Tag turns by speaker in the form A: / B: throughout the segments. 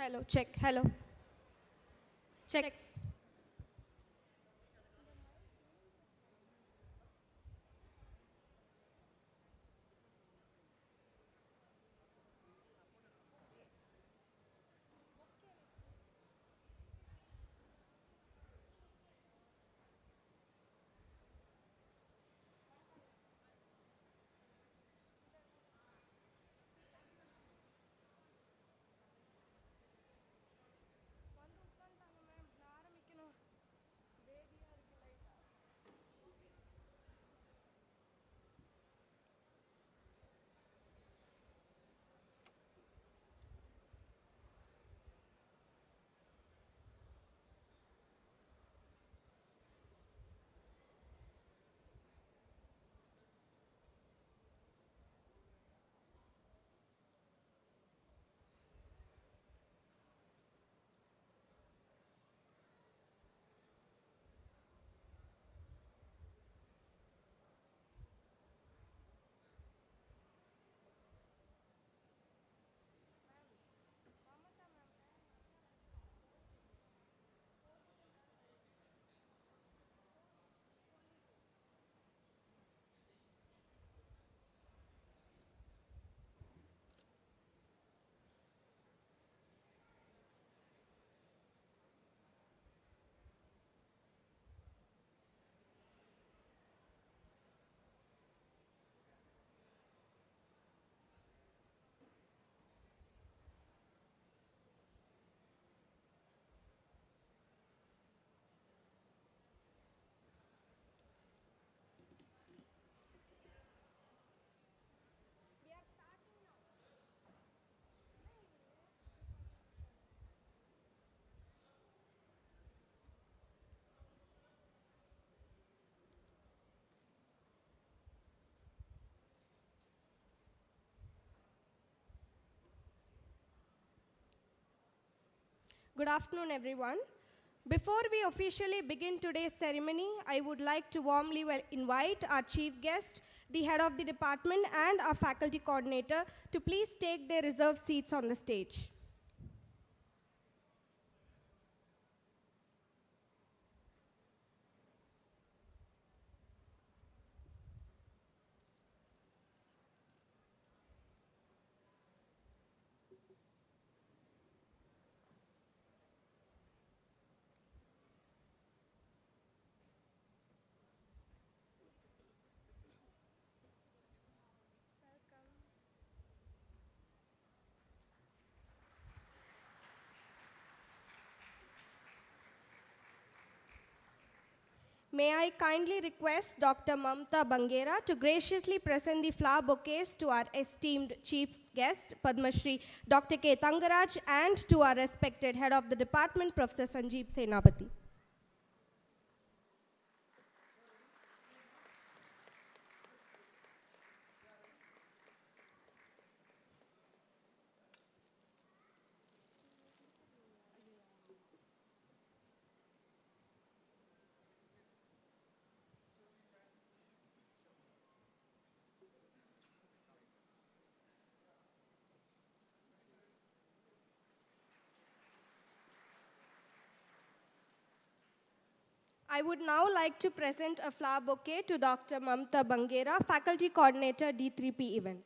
A: Hello, check. Hello. Check. Good afternoon, everyone. Before we officially begin today's ceremony, I would like to warmly invite our chief guest, the head of the department, and our faculty coordinator to please take their reserved seats on the stage. May I kindly request Dr. Mamta Bangera to graciously present the flower bouquets to our esteemed chief guest, Padma Shri Dr. K. Tangaraj, and to our respected head of the department, Professor Sanjeev Senapati. I would now like to present a flower bouquet to Dr. Mamta Bangera, Faculty Coordinator, D3P event.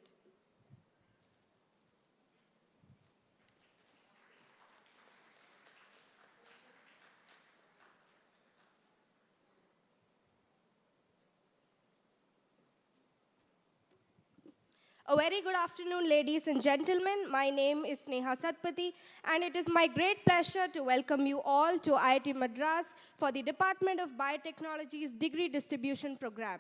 A: A very good afternoon, ladies and gentlemen. My name is Sneha Satpathy, and it is my great pleasure to welcome you all to IIT Madras for the Department of Biotechnology's Degree Distribution Program.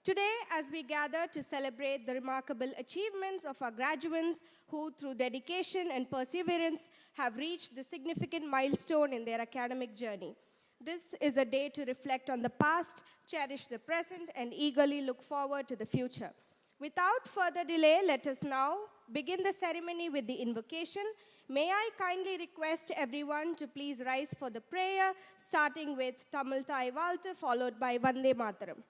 A: Today, as we gather to celebrate the remarkable achievements of our graduates who, through dedication and perseverance, have reached the significant milestone in their academic journey. This is a day to reflect on the past, cherish the present, and eagerly look forward to the future. Without further delay, let us now begin the ceremony with the invocation. May I kindly request everyone to please rise for the prayer, starting with Tamil Thai Valtu, followed by Vande Mataram.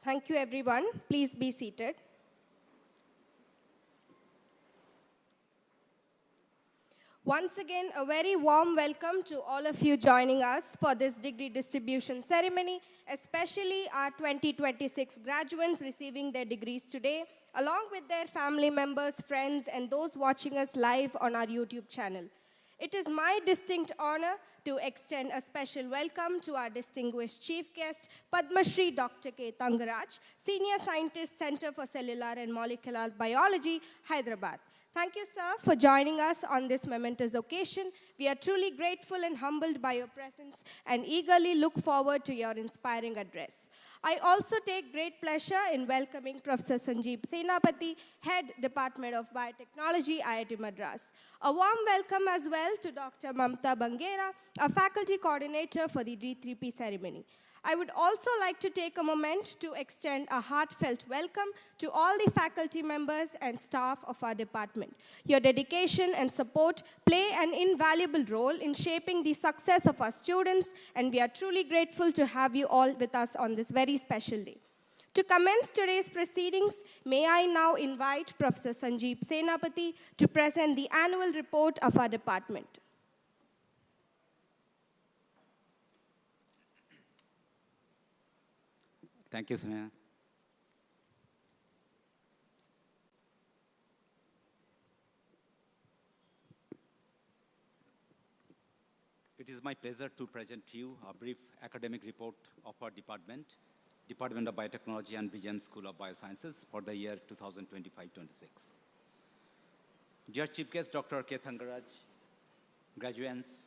A: Thank you, everyone. Please be seated. Once again, a very warm welcome to all of you joining us for this degree distribution ceremony, especially our 2026 graduates receiving their degrees today, along with their family members, friends, and those watching us live on our YouTube channel. It is my distinct honor to extend a special welcome to our distinguished chief guest, Padma Shri Dr. K. Thangaraj, Senior Scientist, Center for Cellular and Molecular Biology, Hyderabad. Thank you, sir, for joining us on this momentous occasion. We are truly grateful and humbled by your presence and eagerly look forward to your inspiring address. I also take great pleasure in welcoming Professor Sanjeev Senapati, Head Department of Biotechnology, IIT Madras. A warm welcome as well to Dr. Mamta Bangera, a faculty coordinator for the D3P ceremony. I would also like to take a moment to extend a heartfelt welcome to all the faculty members and staff of our department. Your dedication and support play an invaluable role in shaping the success of our students, and we are truly grateful to have you all with us on this very special day. To commence today's proceedings, may I now invite Professor Sanjeev Senapati to present the annual report of our department.
B: Thank you, Sneha. It is my pleasure to present to you a brief academic report of our department, Department of Biotechnology and BGM School of Biosciences for the year 2025-26. Dear Chief Guest Dr. K. Thangaraj, graduates,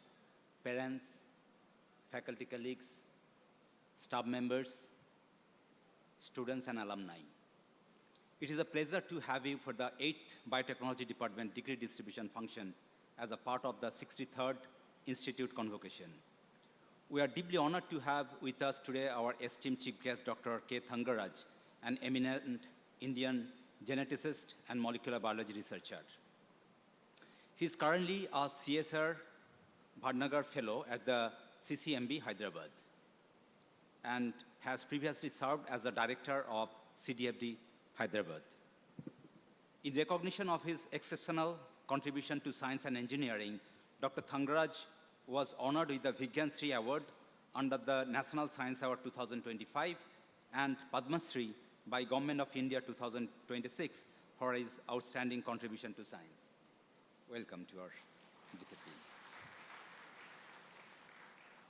B: parents, faculty colleagues, staff members, students and alumni. It is a pleasure to have you for the 8th Biotechnology Department degree distribution function as a part of the 63rd Institute Convocation. We are deeply honored to have with us today our esteemed chief guest, Dr. K. Thangaraj, an eminent Indian geneticist and molecular biology researcher. He is currently a CSR Bhatnagar Fellow at the CCMB Hyderabad and has previously served as the director of CDFD Hyderabad. In recognition of his exceptional contribution to science and engineering, Dr. Thangaraj was honored with the Vigyan Shri Award under the National Science Award 2025 and Padma Shri by Government of India 2026 for his outstanding contribution to science. Welcome to our discipline.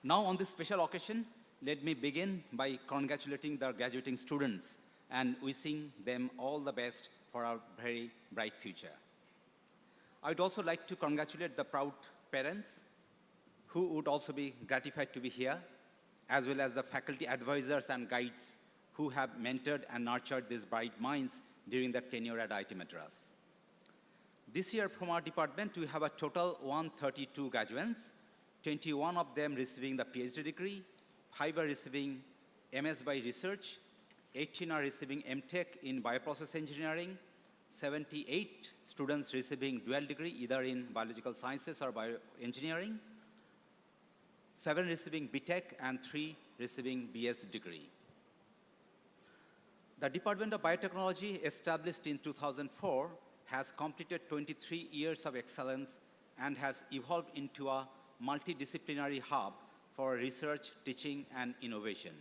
B: Now on this special occasion, let me begin by congratulating the graduating students and wishing them all the best for our very bright future. I would also like to congratulate the proud parents who would also be gratified to be here, as well as the faculty advisors and guides who have mentored and nurtured these bright minds during their tenure at IIT Madras. This year from our department, we have a total 132 graduates, 21 of them receiving the PhD degree, 5 are receiving MS by research, 18 are receiving MTech in bioprocess engineering, 78 students receiving dual degree either in biological sciences or bioengineering, 7 receiving BTech and 3 receiving BS degree. The Department of Biotechnology, established in 2004, has completed 23 years of excellence and has evolved into a multidisciplinary hub for research, teaching, and innovation.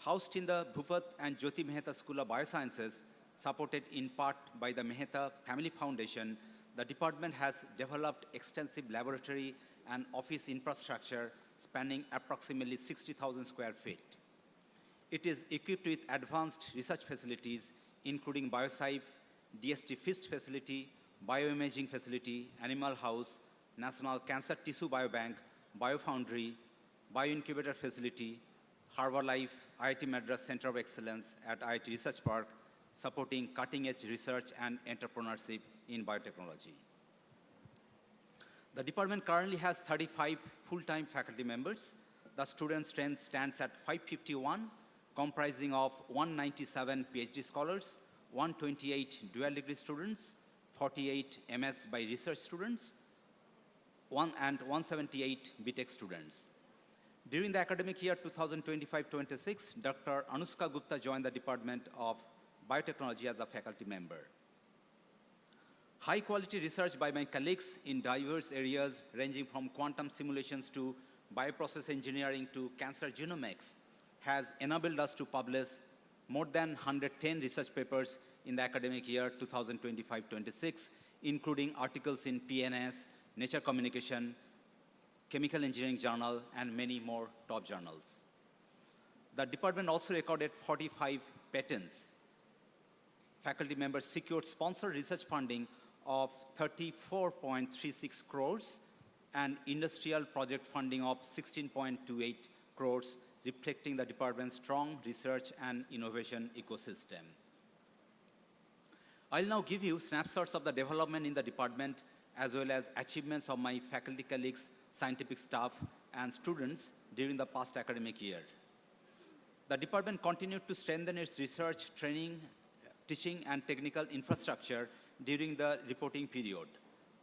B: Housed in the Bhupat and Jyoti Mehta School of Biosciences, supported in part by the Mehta Family Foundation, the department has developed extensive laboratory and office infrastructure spanning approximately 60,000 square feet. It is equipped with advanced research facilities, including BioScience, DST FIST facility, bioimaging facility, animal house, National Cancer Tissue Biobank, Biofoundry, Bioincubator facility, Herbalife, IIT Madras Center of Excellence at IIT Research Park, supporting cutting-edge research and entrepreneurship in biotechnology. The department currently has 35 full-time faculty members. The student strength stands at 551, comprising of 197 PhD scholars, 128 dual degree students, 48 MS by research students, and 178 BTech students. During the academic year 2025-26, Dr. Anushka Gupta joined the Department of Biotechnology as a faculty member. High-quality research by my colleagues in diverse areas ranging from quantum simulations to bioprocess engineering to cancer genomics has enabled us to publish more than 110 research papers in the academic year 2025-26, including articles in PNAS, Nature Communication, Chemical Engineering Journal, and many more top journals. The department also recorded 45 patents. Faculty members secured sponsored research funding of 34.36 crores and industrial project funding of 16.28 crores, reflecting the department's strong research and innovation ecosystem. I'll now give you snapshots of the development in the department as well as achievements of my faculty colleagues, scientific staff, and students during the past academic year. The department continued to strengthen its research, training, teaching, and technical infrastructure during the reporting period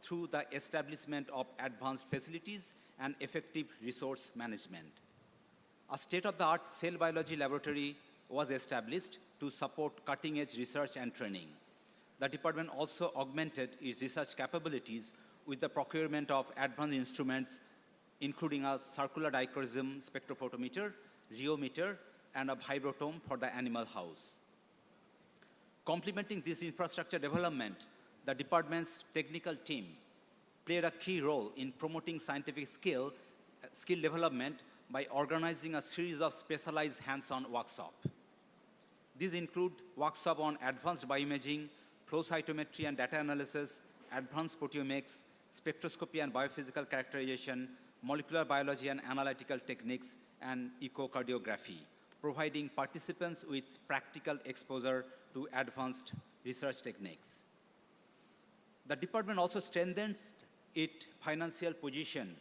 B: through the establishment of advanced facilities and effective resource management. A state-of-the-art cell biology laboratory was established to support cutting-edge research and training. The department also augmented its research capabilities with the procurement of advanced instruments, including a circular dichroism spectrophotometer, rheometer, and a vibrotome for the animal house. Complementing this infrastructure development, the department's technical team played a key role in promoting scientific skill development by organizing a series of specialized hands-on workshops. These include workshops on advanced bioimaging, flow cytometry and data analysis, advanced proteomics, spectroscopy and biophysical characterization, molecular biology and analytical techniques, and echocardiography, providing participants with practical exposure to advanced research techniques. The department also strengthens its financial position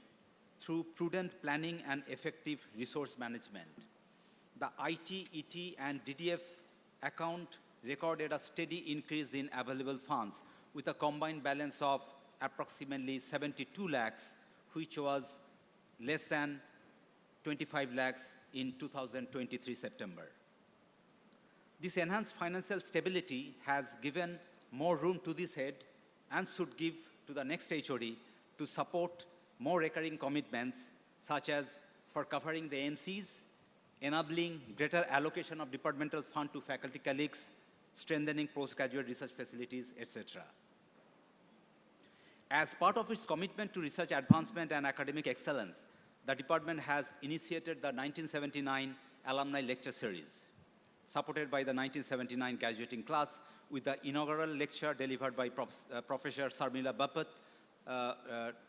B: through prudent planning and effective resource management. The IT, ET, and DDF account recorded a steady increase in available funds with a combined balance of approximately 72 lakhs, which was less than 25 lakhs in 2023 September. This enhanced financial stability has given more room to this head and should give to the next HOD to support more recurring commitments, such as for covering the MCs, enabling greater allocation of departmental fund to faculty colleagues, strengthening postgraduate research facilities, etc. As part of its commitment to research advancement and academic excellence, the department has initiated the 1979 Alumni Lecture Series, supported by the 1979 graduating class with the inaugural lecture delivered by Professor Sarmila Bapat,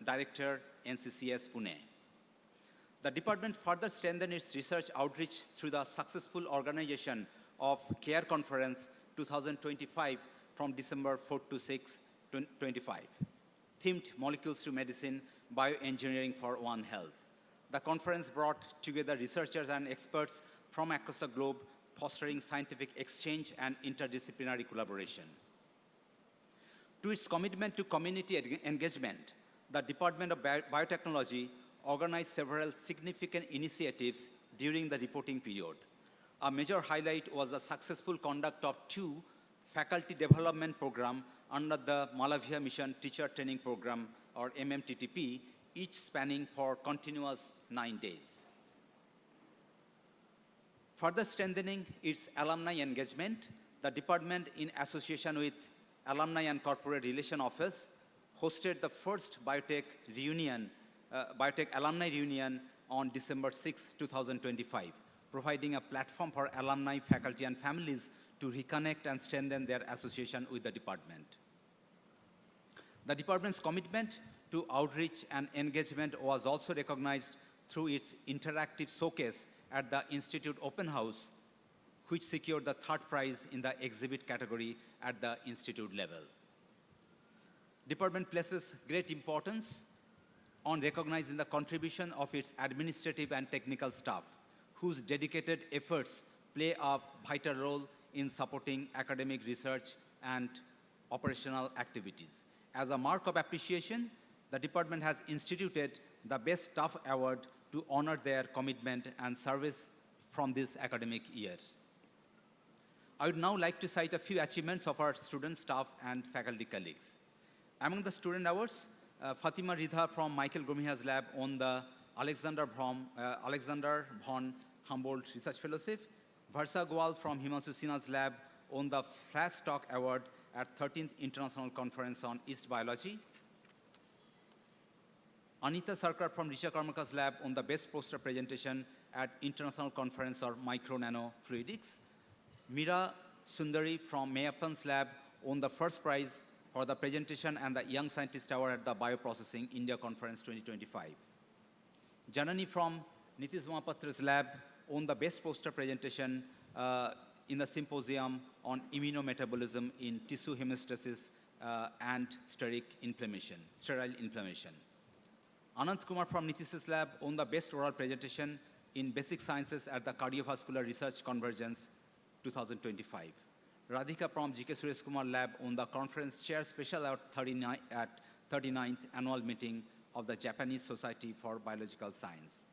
B: Director, NCCS Pune. The department further strengthened its research outreach through the successful organization of CARE Conference 2025 from December 4 to 6, 2025, themed Molecules to Medicine, Bioengineering for One Health. The conference brought together researchers and experts from across the globe, fostering scientific exchange and interdisciplinary collaboration. To its commitment to community engagement, the Department of Biotechnology organized several significant initiatives during the reporting period. A major highlight was the successful conduct of 2 faculty development programs under the Malavia Mission Teacher Training Program, or MMTTP, each spanning for continuous 9 days. Further strengthening its alumni engagement, the department, in association with Alumni and Corporate Relation Office, hosted the first Biotech Alumni Reunion on December 6, 2025, providing a platform for alumni, faculty, and families to reconnect and strengthen their association with the department. The department's commitment to outreach and engagement was also recognized through its interactive showcase at the Institute Open House, which secured the 3rd prize in the exhibit category at the institute level. Department places great importance on recognizing the contribution of its administrative and technical staff, whose dedicated efforts play a vital role in supporting academic research and operational activities. As a mark of appreciation, the department has instituted the Best Staff Award to to honor their commitment and service from this academic year. I would now like to cite a few achievements of our student, staff, and faculty colleagues. Among the student awards, Fatima Ridha from Michael Grumia's lab won the Alexander von Humboldt Research Fellowship. Varsa Gwal from Himanshu Sinha's lab won the Flash Talk Award at 13th International Conference on East Biology. Anita Sarkar from Risha Karmaka's lab won the Best Poster Presentation at International Conference on Micro-Nano Fluidics. Meera Sundari from Mayappan's lab won the first prize for the presentation and the Young Scientist Award at the Bioprocessing India Conference 2025. Janani from Nitish Mohapatra's lab won the Best Poster Presentation in the Symposium on Immunometabolism in Tissue Hemostasis and Sterile Inflammation. Anant Kumar from Nitish's lab won the Best Oral Presentation in Basic Sciences at the Cardiovascular Research Convergence 2025. Radhika from G.K. Suresh Kumar lab won the Conference Chair Special at 39th Annual Meeting of the Japanese Society for Biological Science.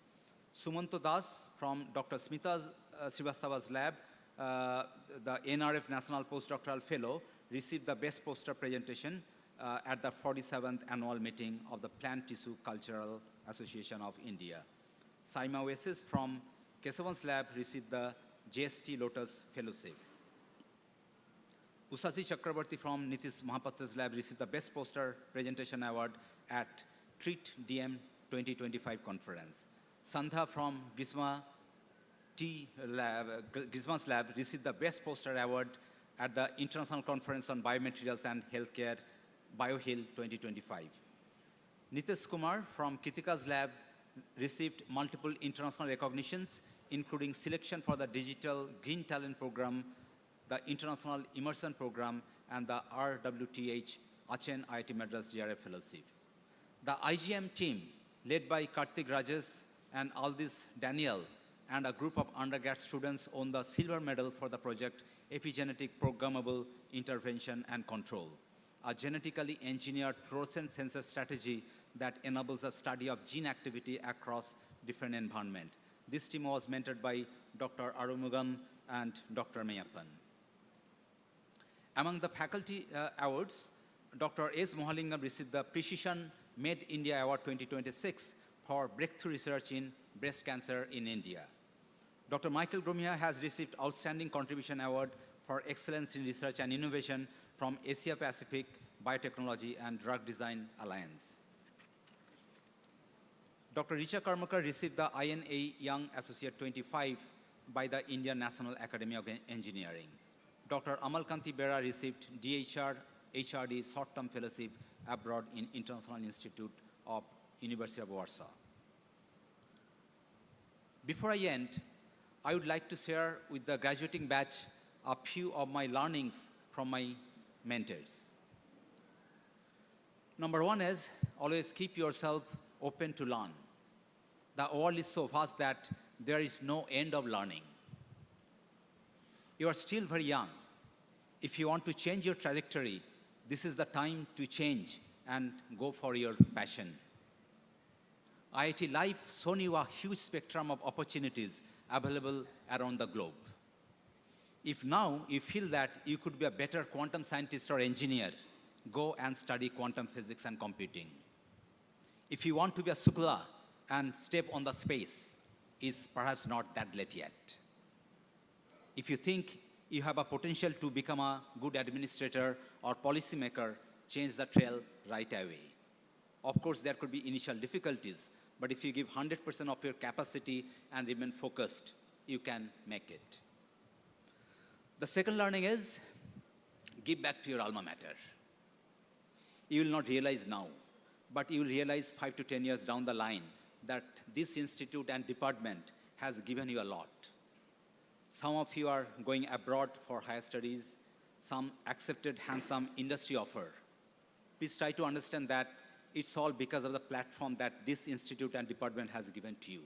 B: Sumanto Das from Dr. Smita Srivastava's lab, the NRF National Postdoctoral Fellow, received the Best Poster Presentation at the 47th Annual Meeting of the Plant Tissue Cultural Association of India. Saima Oasis from Kesavan's lab received the JST Lotus Fellowship. Usaji Chakrabarti from Nitish Mohapatra's lab received the Best Poster Presentation Award at TREAT DM 2025 conference. Sandha from Grisma's lab received the Best Poster Award at the International Conference on Biomaterials and Healthcare, BioHill 2025. Nitesh Kumar from Kitika's lab received multiple international recognitions, including selection for the Digital Green Talent Program, the International Immersion Program, and the RWTH Achen IIT Madras GRF Fellowship. The IGM team, led by Karthik Rajesh and Aldis Daniel, and a group of undergrad students won the silver medal for the project Epigenetic Programmable Intervention and Control, a genetically engineered fluorescent sensor strategy that enables a study of gene activity across different environments. This team was mentored by Dr. Arumugam and Dr. Mayappan. Among the faculty awards, Dr. S. Mohalingam received the Precision Made India Award 2026 for breakthrough research in breast cancer in India. Dr. Michael Gromia has received Outstanding Contribution Award for Excellence in Research and Innovation from Asia Pacific Biotechnology and Drug Design Alliance. Dr. Richa Karmakar received the INA Young Associate 25 by the Indian National Academy of Engineering. Dr. Amal Kanti Bera received DHR HRD Short-Term Fellowship abroad in International Institute of University of Warsaw. Before I end, I would like to share with the graduating batch a few of my learnings from my mentors. Number one is always keep yourself open to learn. The world is so vast that there is no end of learning. You are still very young. If you want to change your trajectory, this is the time to change and go for your passion. IIT Life shown you a huge spectrum of opportunities available around the globe. If now you feel that you could be a better quantum scientist or engineer, go and study quantum physics and computing. If you want to be a Shukla and step on the space, is perhaps not that late yet. If you think you have a potential to become a good administrator or policymaker, change the trail right away. Of course, there could be initial difficulties, but if you give 100% of your capacity and remain focused, you can make it. The second learning is, give back to your alma mater. You will not realize now, but you will realize 5 to 10 years down the line that this institute and department has given you a lot. Some of you are going abroad for higher studies. Some accepted handsome industry offer. Please try to understand that it's all because of the platform that this institute and department has given to you.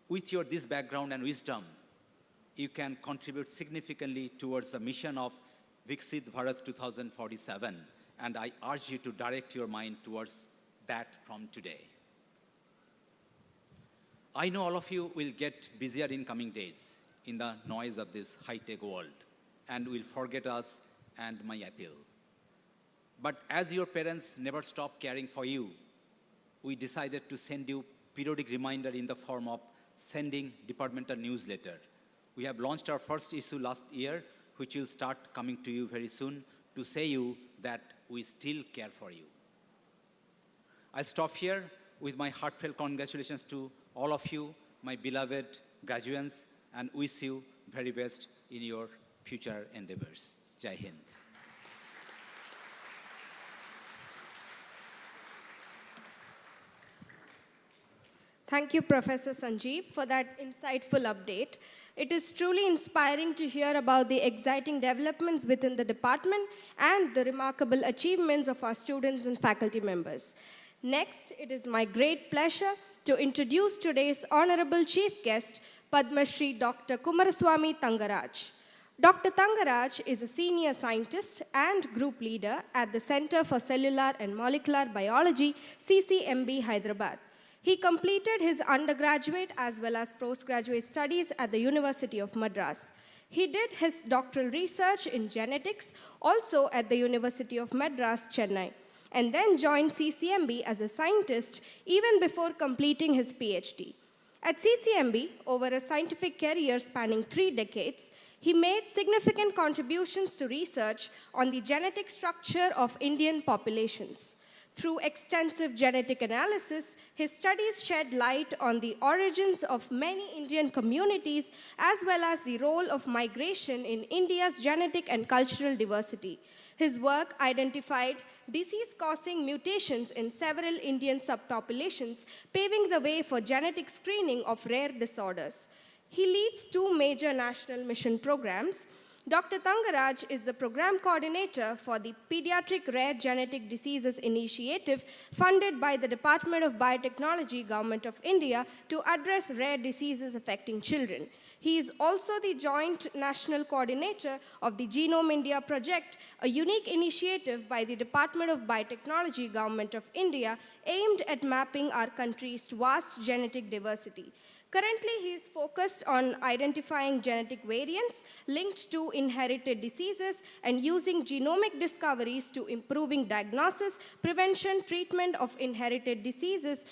B: With this background and wisdom, you can contribute significantly towards the mission of Viksit Bharat 2047, and I urge you to direct your mind towards that from today. I know all of you will get busier in coming days in the noise of this high-tech world and will forget us and my appeal. But as your parents never stop caring for you, we decided to send you periodic reminder in the form of sending departmental newsletter. We have launched our first issue last year, which will start coming to you very soon to say you that we still care for you. I'll stop here with my heartfelt congratulations to all of you, my beloved graduates, and wish you very best in your future endeavors. Jai Hind.
A: Thank you, Professor Sanjeev, for that insightful update. It is truly inspiring to hear about the exciting developments within the department and the remarkable achievements of our students and faculty members. Next, it is my great pleasure to introduce today's honorable chief guest, Padma Shri Dr. Kumaraswamy Tangaraj. Dr. Tangaraj is a senior scientist and group leader at the Center for Cellular and Molecular Biology, CCMB, Hyderabad. He completed his undergraduate as well as postgraduate studies at the University of Madras. He did his doctoral research in genetics also at the University of Madras, Chennai, and then joined CCMB as a scientist even before completing his PhD. At CCMB, over a scientific career spanning 3 decades, he made significant contributions to research on the genetic structure of Indian populations. Through extensive genetic analysis, his studies shed light on the origins of many Indian communities as well as the role of migration in India's genetic and cultural diversity. His work identified disease-causing mutations in several Indian subpopulations, paving the way for genetic screening of rare disorders. He leads 2 major national mission programs. Dr. Tangaraj is the program coordinator for the Pediatric Rare Genetic Diseases Initiative funded by the Department of Biotechnology, Government of India, to address rare diseases affecting children. He is also the joint national coordinator of the Genome India project, a unique initiative by the Department of Biotechnology, Government of India, aimed at mapping our country's vast genetic diversity. Currently, he is focused on identifying genetic variants linked to inherited diseases and using genomic discoveries to improving diagnosis, prevention, treatment of inherited diseases,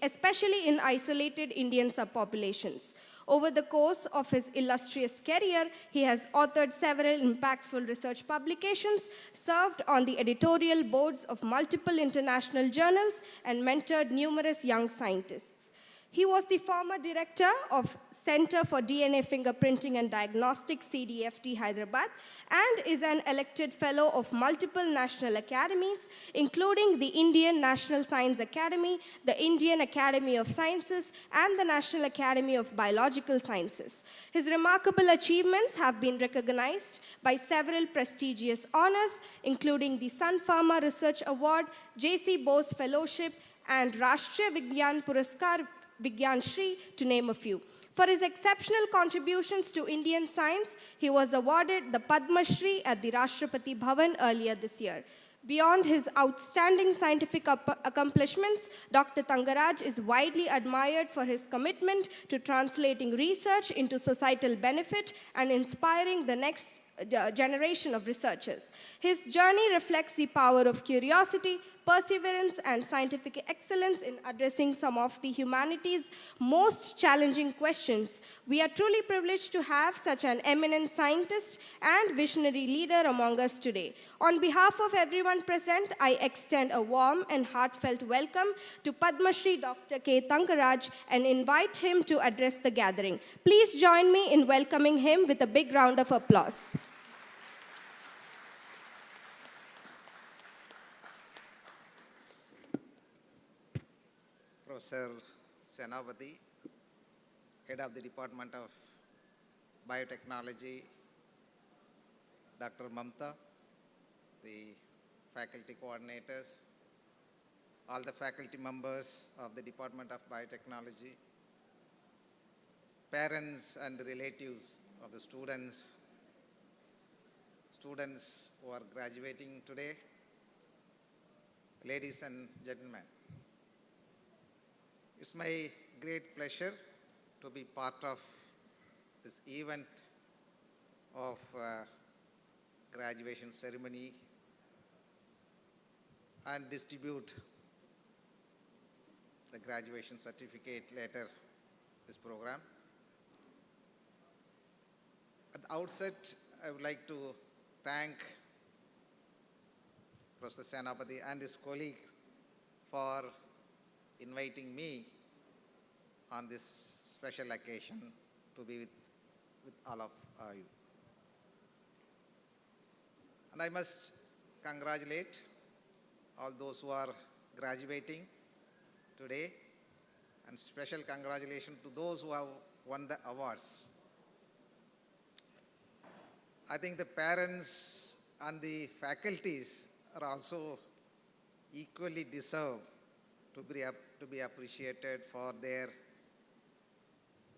A: especially in isolated Indian subpopulations. Over the course of his illustrious career, he has authored several impactful research publications, served on the editorial boards of multiple international journals, and mentored numerous young scientists. He was the former director of Center for DNA Fingerprinting and Diagnostics, CDFT, Hyderabad, and is an elected fellow of multiple national academies, including the Indian National Science Academy, the Indian Academy of Sciences, and the National Academy of Biological Sciences. His remarkable achievements have been recognized by several prestigious honors, including the Sun Pharma Research Award, J.C. Bose Fellowship, and Rashtriya Vigyan Puraskar Vigyan Shri, to name a few. For his exceptional contributions to Indian science, he was awarded the Padma Shri at the Rashtrapati Bhavan earlier this year. Beyond his outstanding scientific accomplishments, Dr. Tangaraj is widely admired for his commitment to translating research into societal benefit and inspiring the next generation of researchers. His journey reflects the power of curiosity, perseverance, and scientific excellence in addressing some of the humanity's most challenging questions. We are truly privileged to have such an eminent scientist and visionary leader among us today. On behalf of everyone present, I extend a warm and heartfelt welcome to Padma Shri Dr. K. Tangaraj and invite him to address the gathering. Please join me in welcoming him with a big round of applause.
C: Professor Senapati, Head of the Department of Biotechnology, Dr. Mamta, the faculty coordinators, all the faculty members of the Department of Biotechnology, parents and the relatives of the students who are graduating today, ladies and gentlemen. It's my great pleasure to be part of this event of graduation ceremony and distribute the graduation certificate later this program. At the outset, I would like to thank Professor Senapati and his colleague for inviting me on this special occasion to be with all of you. And I must congratulate all those who are graduating today, and special congratulations to those who have won the awards. I think the parents and the faculties are also equally deserve to be appreciated for their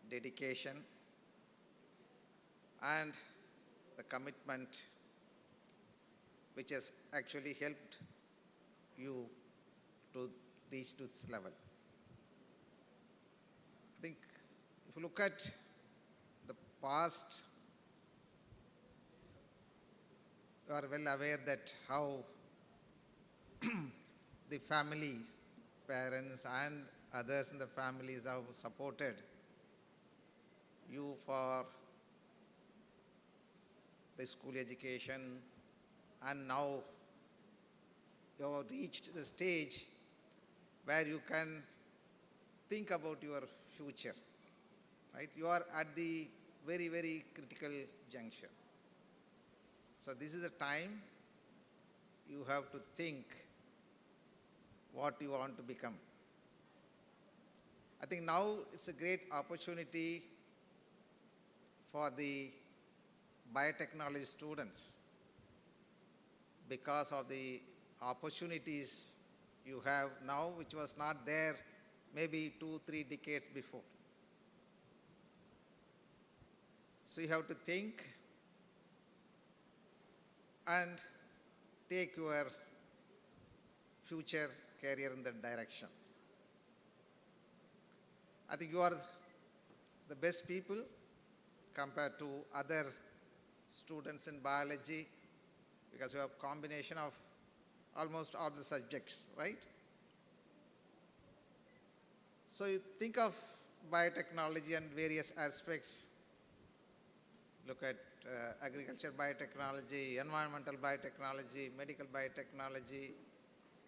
C: dedication and the commitment which has actually helped you to reach to this level. I think if you look at the past, you are well aware that how the family, parents and others in the families have supported you for the school education, and now you have reached the stage where you can think about your future, right? You are at the very, very critical juncture. So this is a time you have to think what you want to become. I think now it's a great opportunity for the biotechnology students because of the opportunities you have now, which was not there maybe 2-3 decades before. So you have to think and take your future career in that direction. I think you are the best people compared to other students in biology because you have a combination of almost all the subjects, right? So you think of biotechnology and various aspects. Look at agriculture biotechnology, environmental biotechnology, medical biotechnology,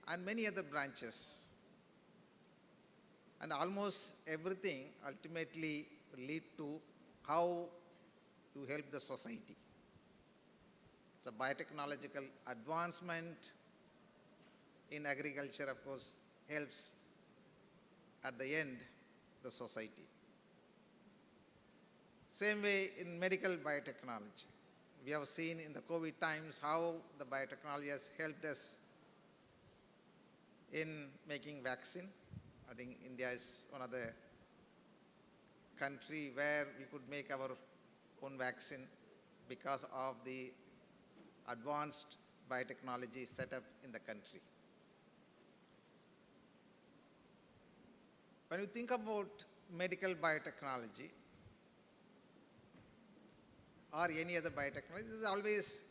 C: and many other branches. And almost everything ultimately will lead to how you help the society. So biotechnological advancement in agriculture, of course, helps at the end the society. Same way in medical biotechnology. We have seen in the COVID times how the biotechnology has helped us in making vaccine. I think India is one of the country where we could make our own vaccine because of the advanced biotechnology set up in the country. When you think about medical biotechnology or any other biotechnology, there is always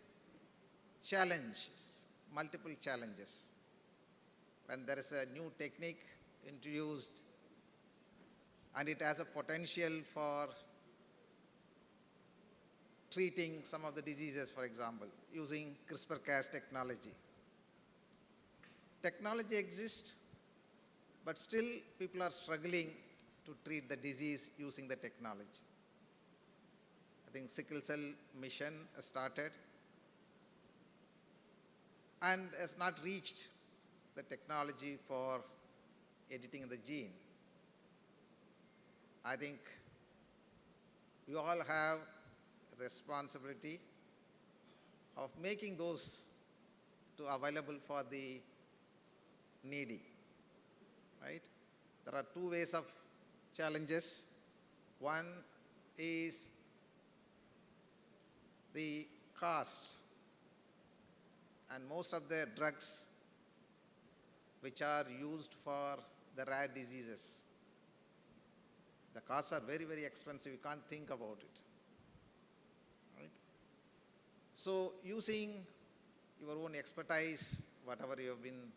C: challenges, multiple challenges. When there is a new technique introduced and it has a potential for treating some of the diseases, for example, using CRISPR-Cas technology. Technology exists, but still people are struggling to treat the disease using the technology. I think sickle cell mission has started and has not reached the technology for editing the gene. I think you all have a responsibility of making those available for the needy, right? There are two ways of challenges. One is the cost, and most of the drugs which are used for the rare diseases, The costs are very, very expensive. You can't think about it. Right? So using your own expertise, whatever you have been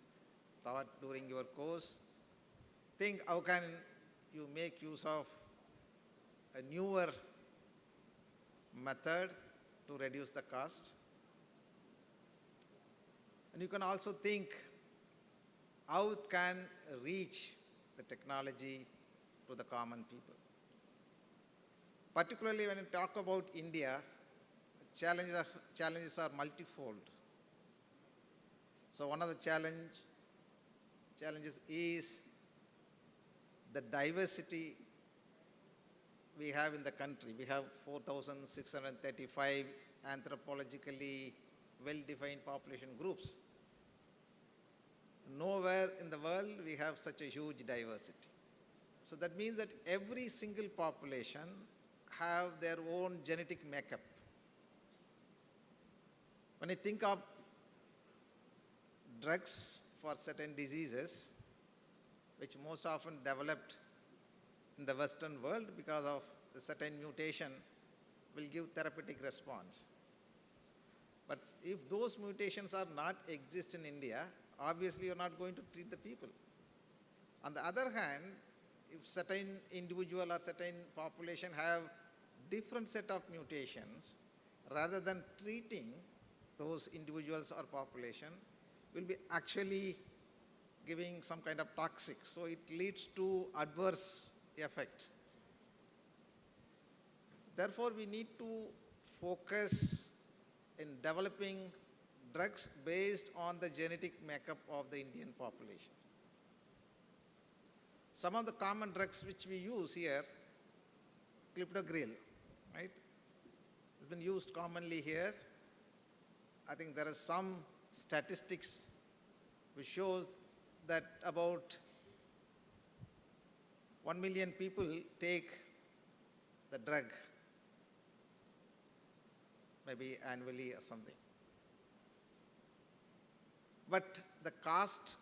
C: taught during your course, think how can you make use of a newer method to reduce the cost. And you can also think how it can reach the technology to the common people. Particularly when you talk about India, challenges are multifold. So one of the challenges is the diversity we have in the country. We have 4,635 anthropologically well-defined population groups. Nowhere in the world we have such a huge diversity. So that means that every single population have their own genetic makeup. When you think of drugs for certain diseases, which most often developed in the Western world because of a certain mutation, will give therapeutic response. But if those mutations are not exist in India, obviously you're not going to treat the people. On the other hand, if certain individual or certain population have different set of mutations, rather than treating those individuals or population, will be actually giving some kind of toxic. So it leads to adverse effect. Therefore, we need to focus in developing drugs based on the genetic makeup of the Indian population. Some of the common drugs which we use here, clopidogrel, right? It's been used commonly here. I think there are some statistics which shows that about 1 million people take the drug, maybe annually or something. But the cost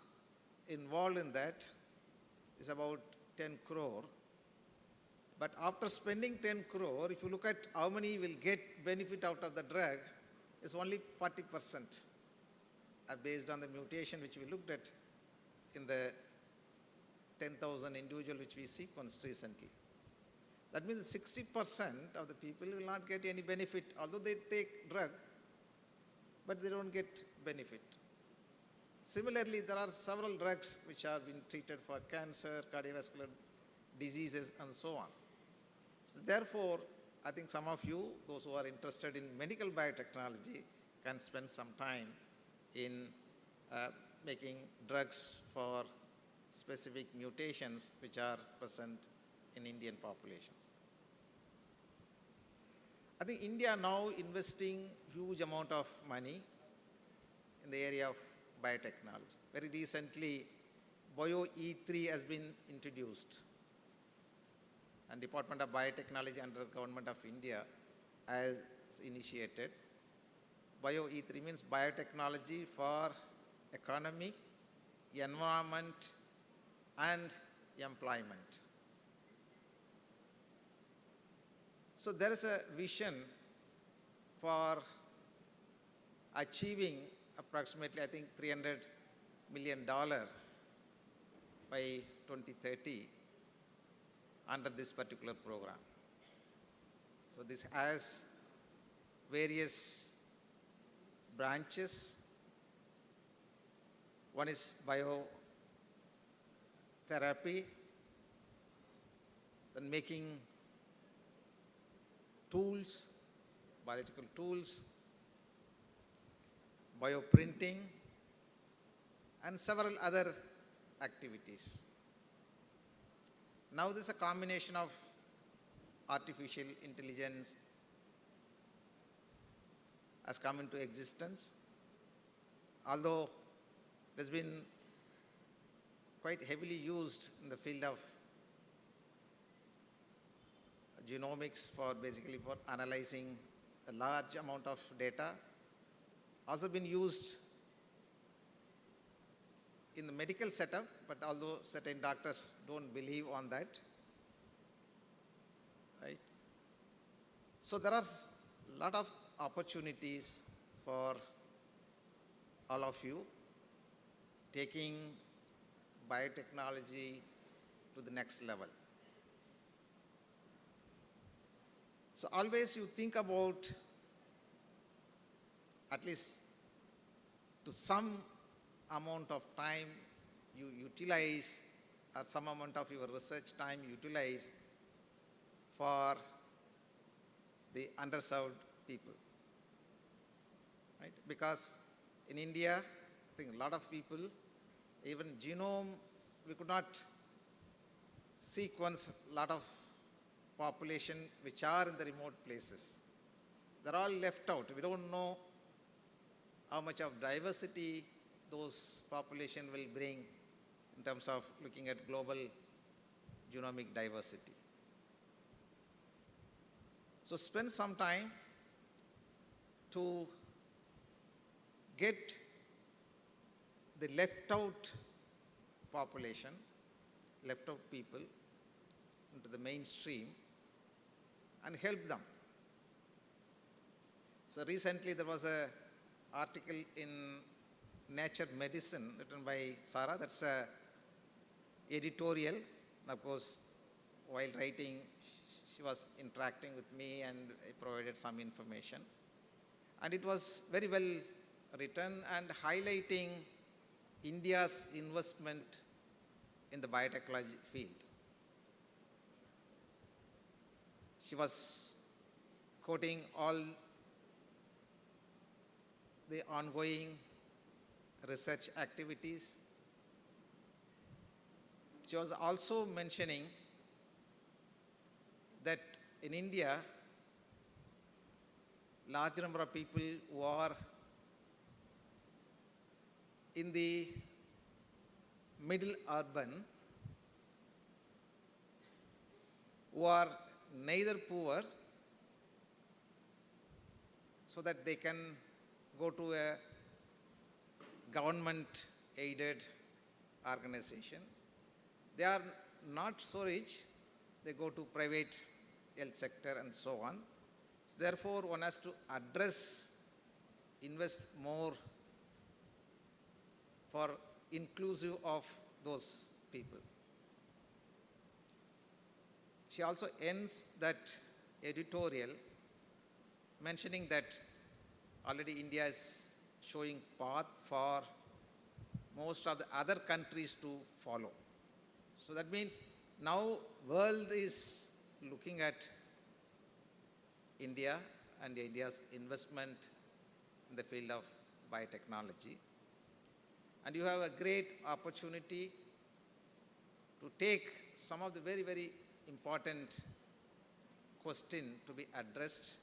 C: involved in that is about 10 crore. But after spending 10 crore, if you look at how many will get benefit out of the drug, it's only 40%, based on the mutation which we looked at in the 10,000 individual which we sequenced recently. That means 60% of the people will not get any benefit, although they take drug, but they don't get benefit. Similarly, there are several drugs which are being treated for cancer, cardiovascular diseases, and so on. So therefore, I think some of you, those who are interested in medical biotechnology, can spend some time in making drugs for specific mutations which are present in Indian populations. I think India now investing huge amount of money in the area of biotechnology. Very recently, BioE3 has been introduced, and Department of Biotechnology under Government of India has initiated. BioE3 means biotechnology for economy, environment, and employment. So there is a vision for achieving approximately, I think, $300 million by 2030 under this particular program. So this has various branches. One is biotherapy, then making tools, biological tools, bioprinting, and several other activities. Now this is a combination of artificial intelligence has come into existence, although it has been quite heavily used in the field of genomics for basically for analyzing a large amount of data. Also been used in the medical setup, but although certain doctors don't believe on that. So there are a lot of opportunities for all of you taking biotechnology to the next level. So always you think about, at least to some amount of time you utilize, or some amount of your research time utilize for the underserved people, right? Because in India, I think a lot of people, even genome, we could not sequence a lot of population which are in the remote places. They're all left out. We don't know how much of diversity those population will bring in terms of looking at global genomic diversity. So spend some time to get the left out population, left out people into the mainstream and help them. So recently there was an article in Nature Medicine written by Sarah. That's a editorial. Of course, while writing, she was interacting with me and I provided some information. And it was very well written and highlighting India's investment in the biotechnology field. She was quoting all the ongoing research activities. She was also mentioning that in India, large number of people who are in the middle urban, who are neither poor, so that they can go to a government aided organization. They are not so rich, they go to private health sector and so on. So therefore, one has to invest more for inclusive of those people. She also ends that editorial mentioning that already India is showing path for most of the other countries to follow. So that means now world is looking at India and India's investment in the field of biotechnology. And you have a great opportunity to take some of the very, very important question to be addressed.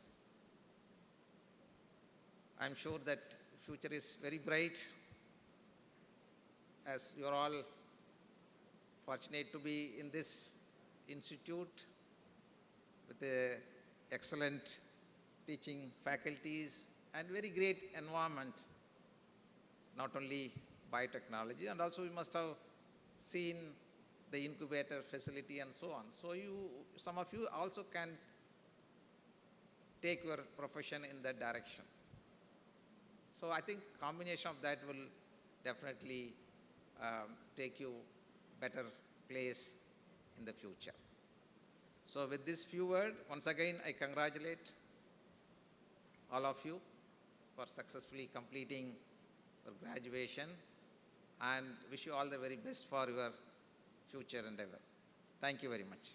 C: I'm sure that future is very bright, as you are all fortunate to be in this institute with the excellent teaching faculties and very great environment, not only biotechnology, and also you must have seen the incubator facility and so on. So some of you also can take your profession in that direction. So I think combination of that will definitely take you better place in the future. So with this few words, once again, I congratulate all of you for successfully completing your graduation and wish you all the very best for your future endeavor. Thank you very much.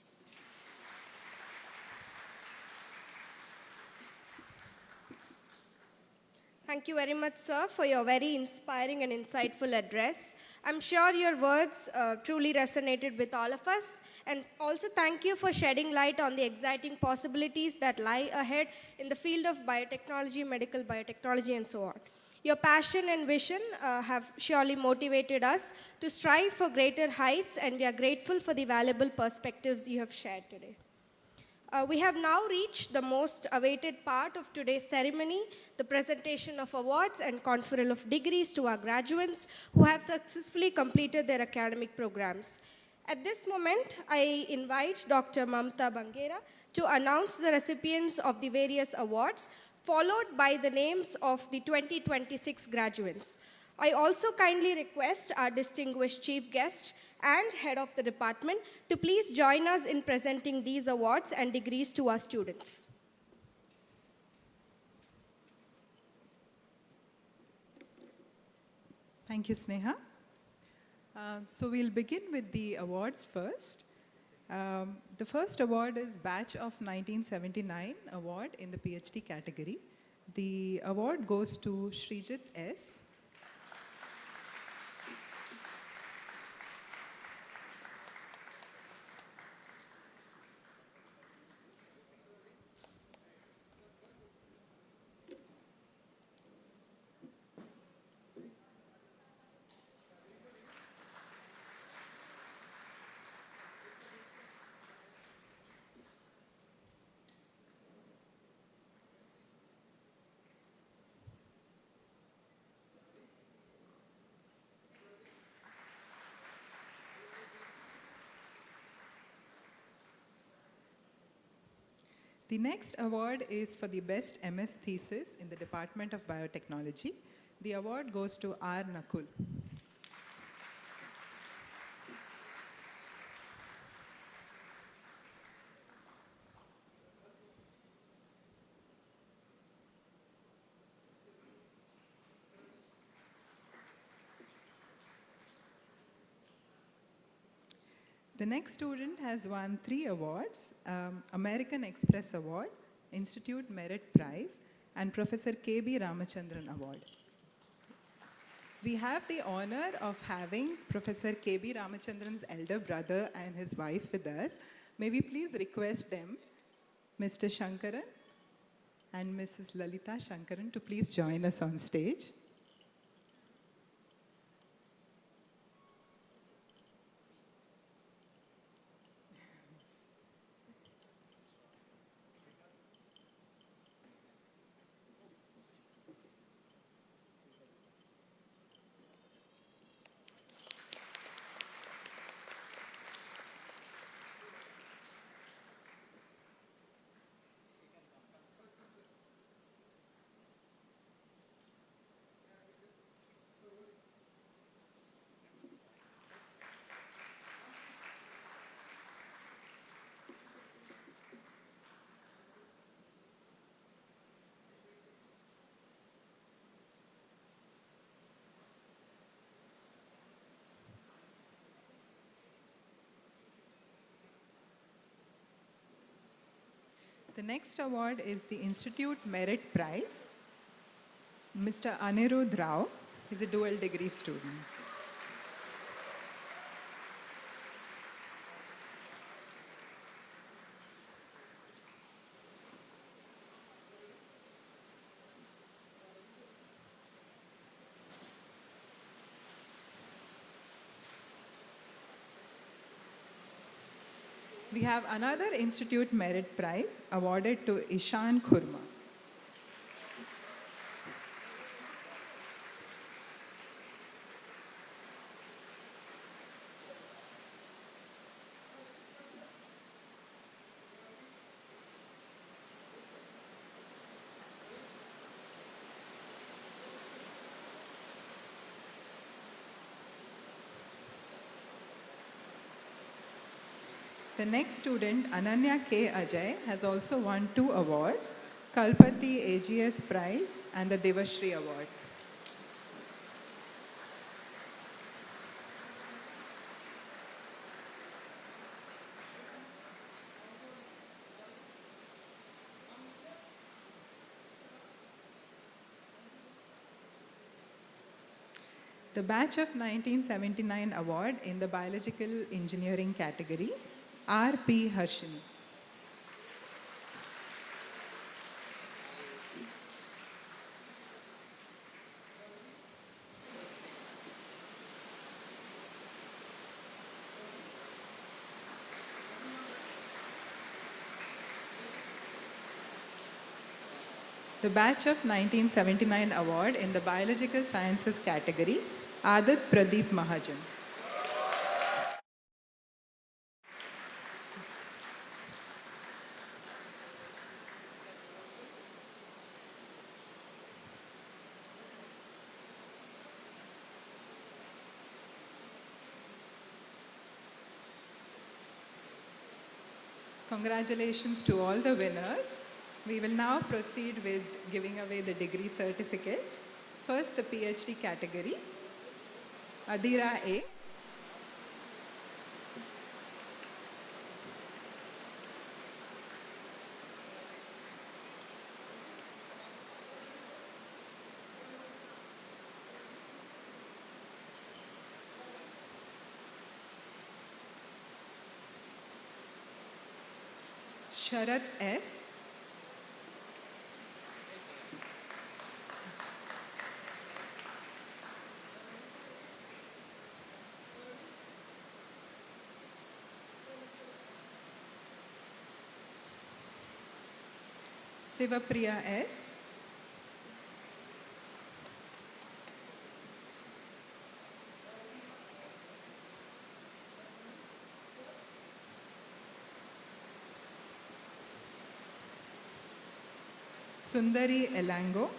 A: Thank you very much, sir, for your very inspiring and insightful address. I'm sure your words truly resonated with all of us. And also thank you for shedding light on the exciting possibilities that lie ahead in the field of biotechnology, medical biotechnology, and so on. Your passion and vision have surely motivated us to strive for greater heights, and we are grateful for the valuable perspectives you have shared today. We have now reached the most awaited part of today's ceremony, the presentation of awards and conferral of degrees to our graduates who have successfully completed their academic programs. At this moment, I invite Dr. Mamta Bangera to announce the recipients of the various awards, followed by the names of the 2026 graduates. I also kindly request our distinguished chief guest and head of the department to please join us in presenting these awards and degrees to our students.
D: Thank you, Sneha. So we'll begin with the awards first. The first award is Batch of 1979 award in the PhD category. The award goes to Srijit S. The next award is for the best MS thesis in the Department of Biotechnology. The award goes to R. Nakul. The next student has won 3 awards, American Express Award, Institute Merit Prize, and Professor K.B. Ramachandran Award. We have the honor of having Professor K.B. Ramachandran's elder brother and his wife with us. May we please request them, Mr. Shankaran and Mrs. Lalita Shankaran, to please join us on stage. The next award is the Institute Merit Prize. Mr. Anirudh Rao is a dual degree student. We have another Institute Merit Prize awarded to Ishan Khurma. The next student, Ananya K. Ajay, has also won 2 awards, Kalpati AGS Prize and the Devashri Award. The Batch of 1979 award in the Biological Engineering category, R.P. Harshini. The Batch of 1979 award in the Biological Sciences category, Adat Pradeep Mahajan. Congratulations to all the winners. We will now proceed with giving away the degree certificates. First, the PhD category. Adira A. Sharat S. Sivapriya S. Sundari Elango.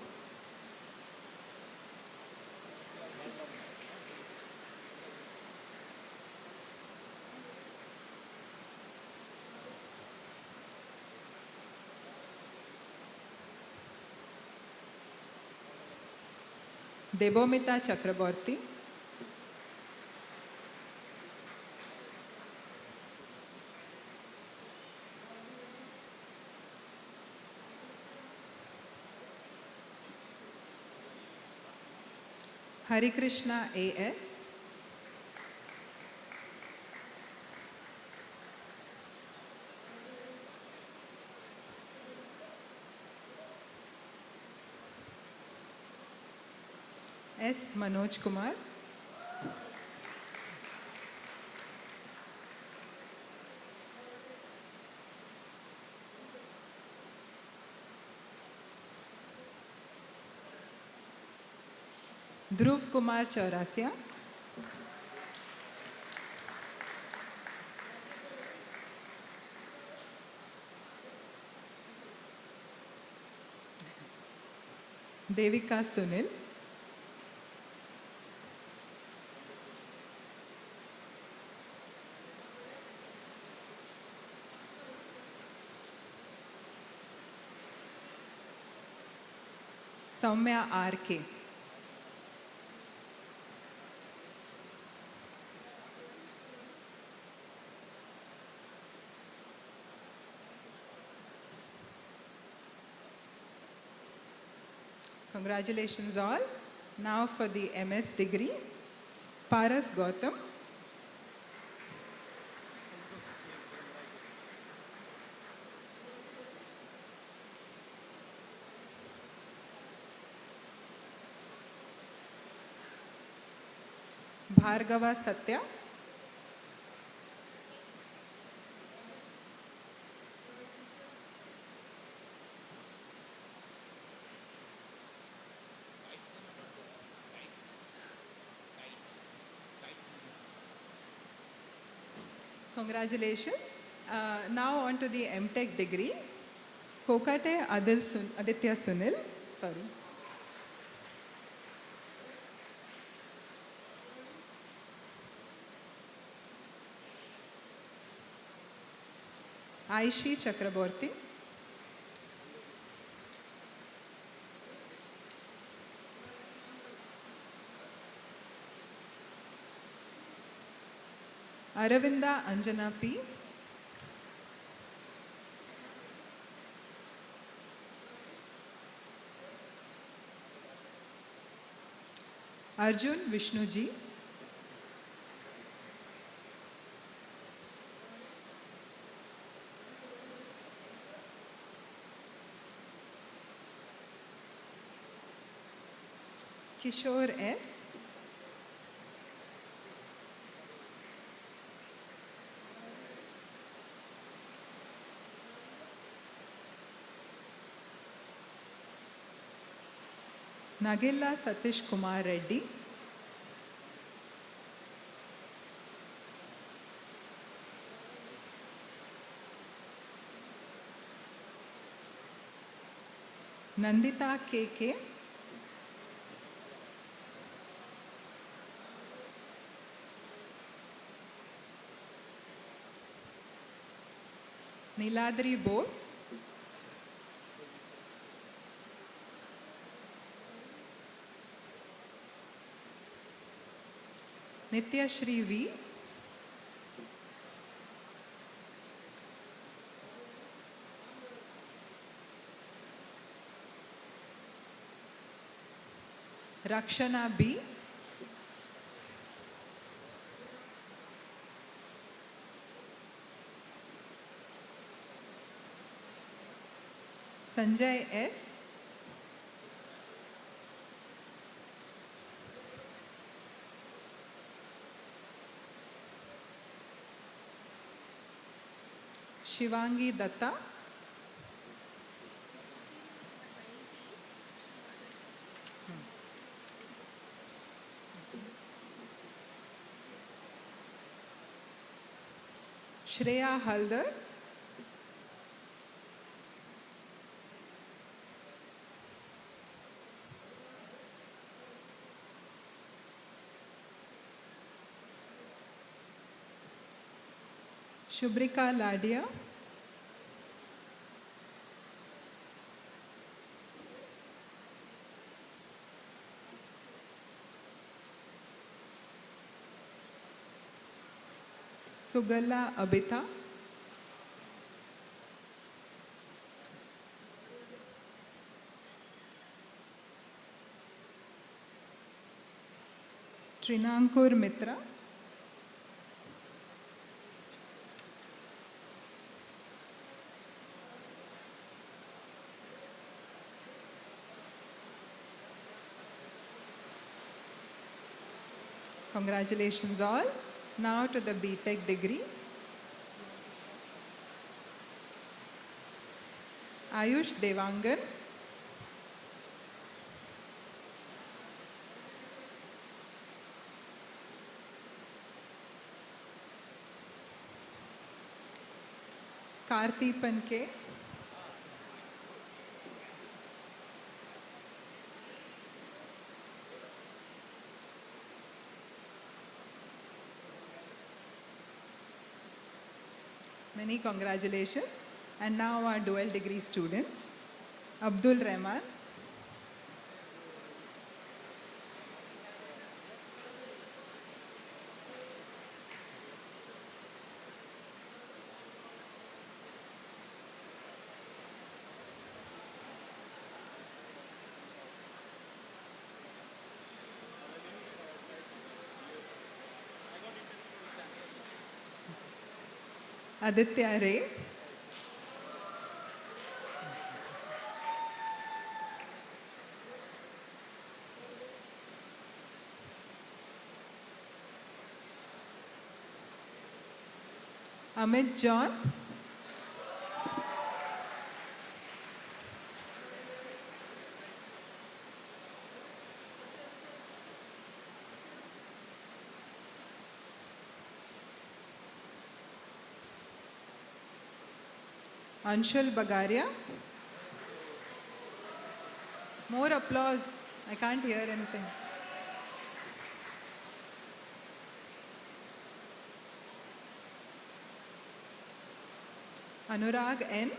D: Debomita Chakraborty. Hari Krishna A.S. S. Manoj Kumar. Dhruv Kumar Chaurasia. Devika Sunil. Soumya R.K. Congratulations all. Now for the MS degree, Paras Gautam. Bhargava Satya. Congratulations. Now on to the MTech degree. Kokate Aditya Sunil. Sorry. Aishi Chakraborty. Aravinda Anjana P. Arjun Vishnuji. Kishore S. Nagilla Satish Kumar Reddy. Nandita KK. Niladri Bose, Nitya Shri V, Rakshana B, Sanjay S, Shivangi Datta, Shreya Haldar, Shubrika Ladia, Sugala Abita, Trinankur Mitra, congratulations all. Now to the BTech degree. Ayush Devangan, Karthipan K, many congratulations. And now our dual degree students, Abdul Rahman, Aditya Ray, Amit John, Anshul Bagaria. More applause. I can't hear anything. Anurag N,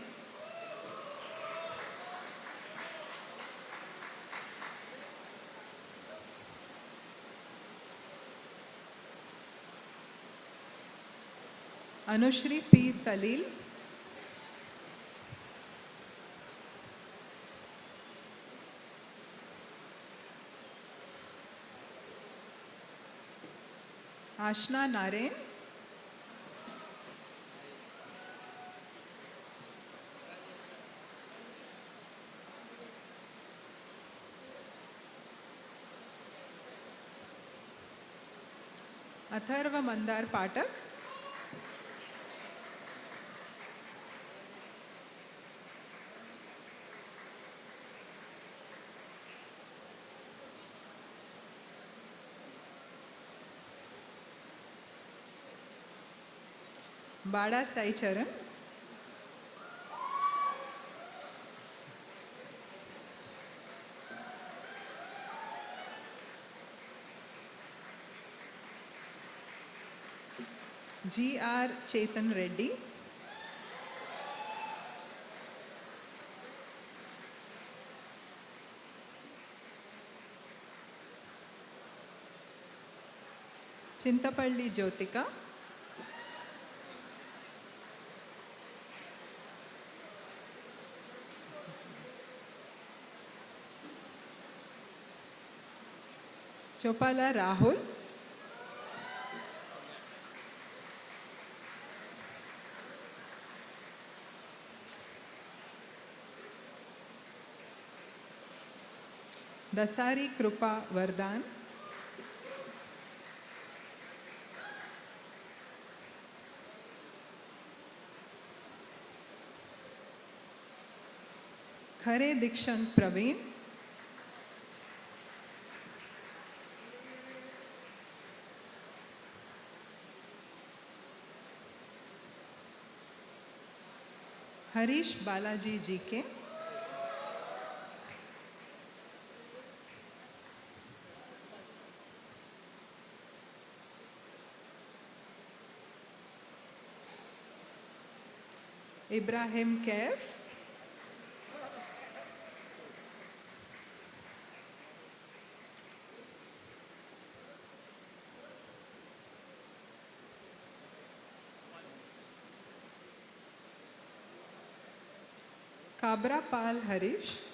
D: Anushri P. Salil, Ashna Naren, Atharva Mandar Patak, Bada Sai Charan, G.R. Chetan Reddy, Chintapalli Jyotika, Chopala Rahul, Dasari Krupa Vardhan, Khare Dikshant Praveen, Harish Balaji GK, Ibrahim Kef, Kabra Pal Harish,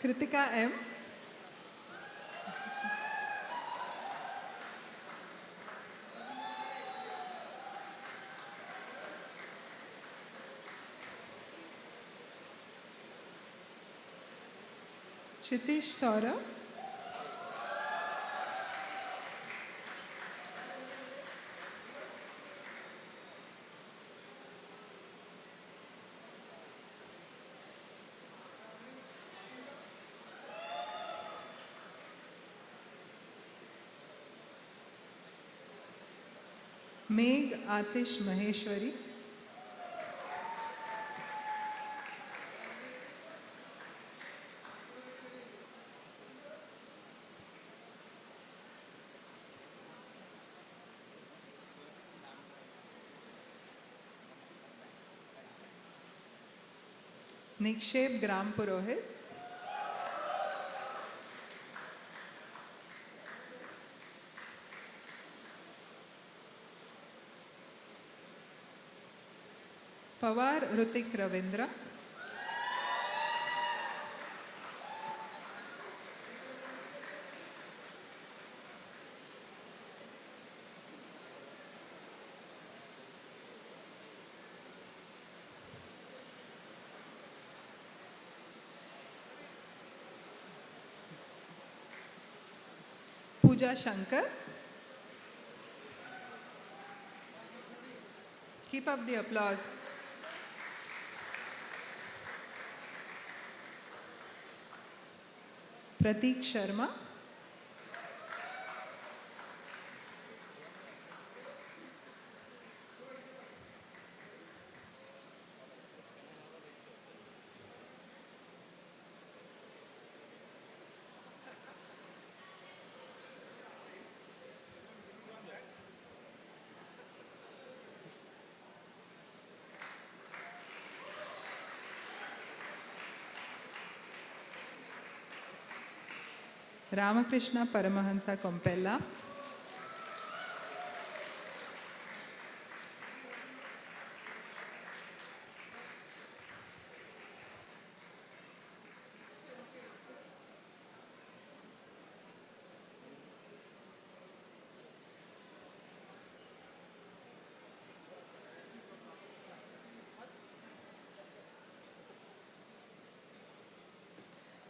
D: Kritika M, Shitish Saurabh, Meg Atish Maheshwari, Nikshep Gram Purohit, Pawar Rutik Ravindra, Pooja Shankar. Keep up the applause. Prateek Sharma, Ramakrishna Paramahansa Kompella,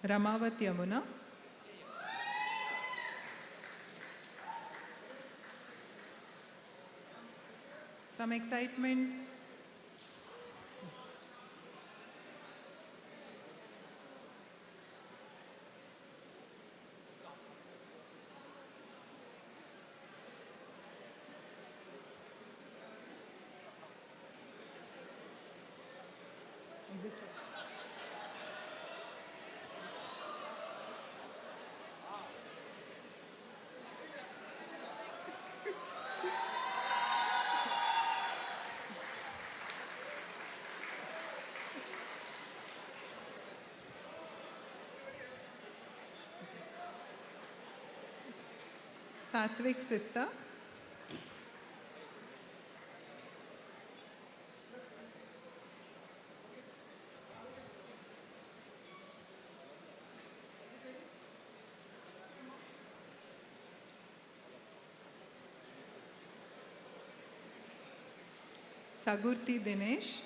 D: Ramawat Yamuna, some excitement. Satvik sister, Sagurti Dinesh,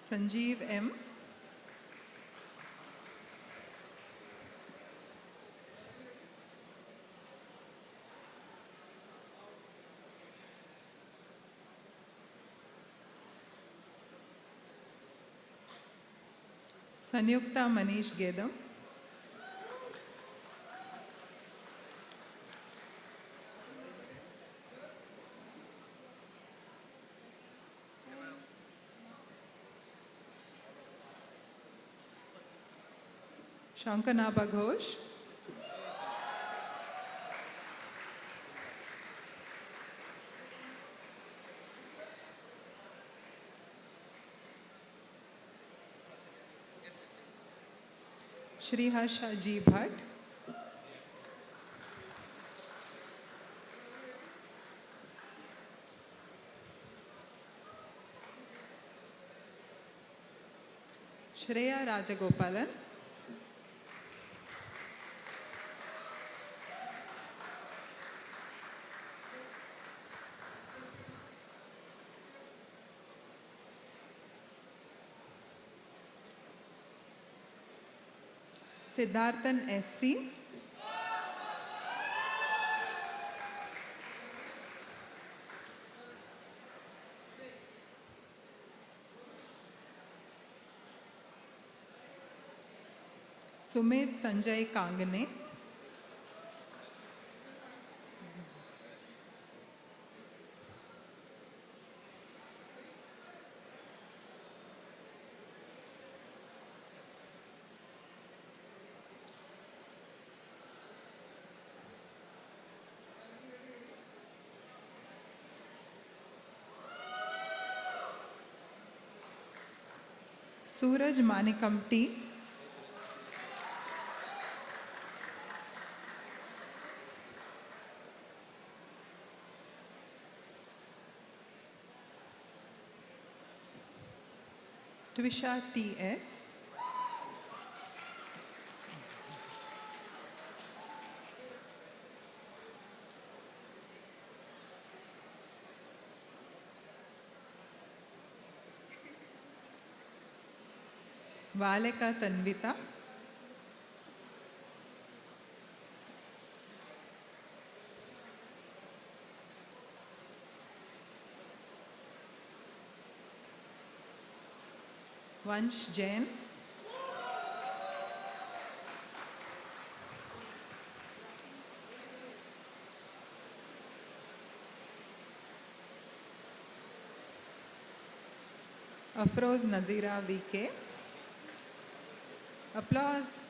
D: Sanjeev M, Sanyukta Manish Gedam, Shankanaba Ghosh, Shri Harsha G Bhatt, Shreya Rajagopalan, Siddharthan SC, Sumit Sanjay Kangane, Suraj Manikam T, Twisha TS, Valeka Tanvita, Vansh Jain, Afroz Nazira VK. Applause.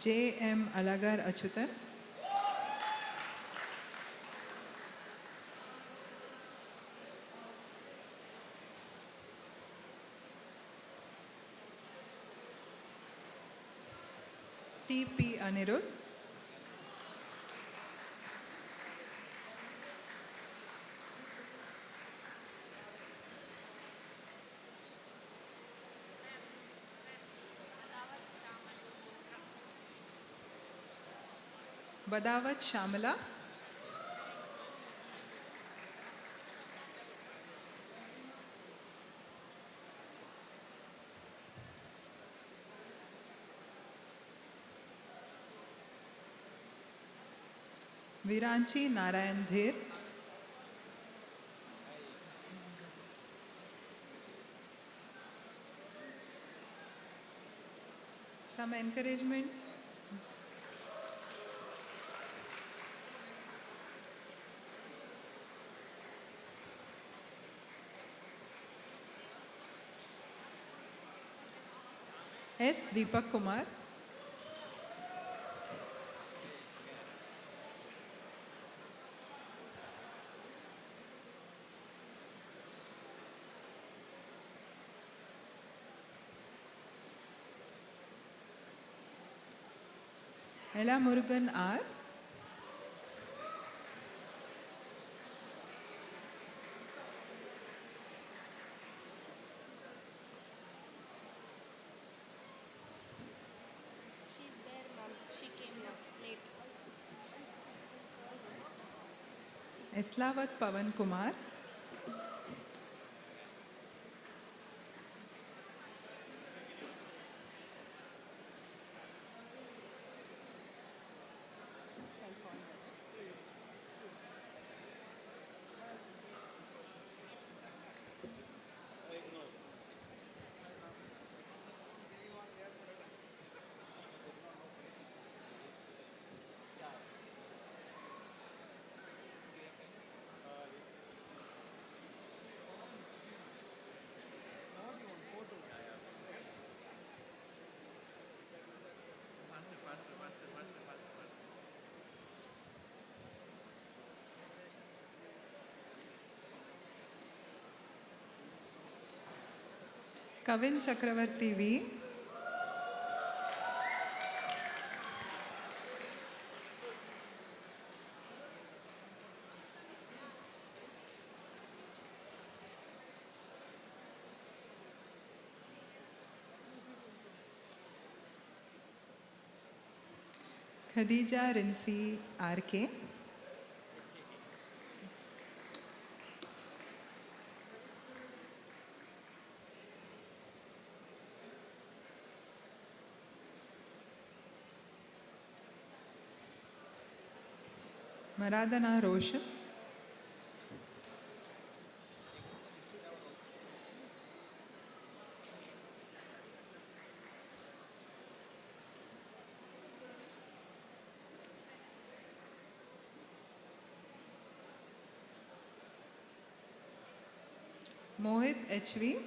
D: J.M. Alagar Achutan, T.P. Anirudh, Badawat Shamala. Viranchi Narayan Dhir. Some encouragement. S. Deepak Kumar. Ella Murugan R.
A: She's there, ma'am. She came now, late.
D: Eslavat Pavan Kumar. Kavin Chakravarti V. Khadija Rinsi RK. Maradana Roshan. Mohit HV.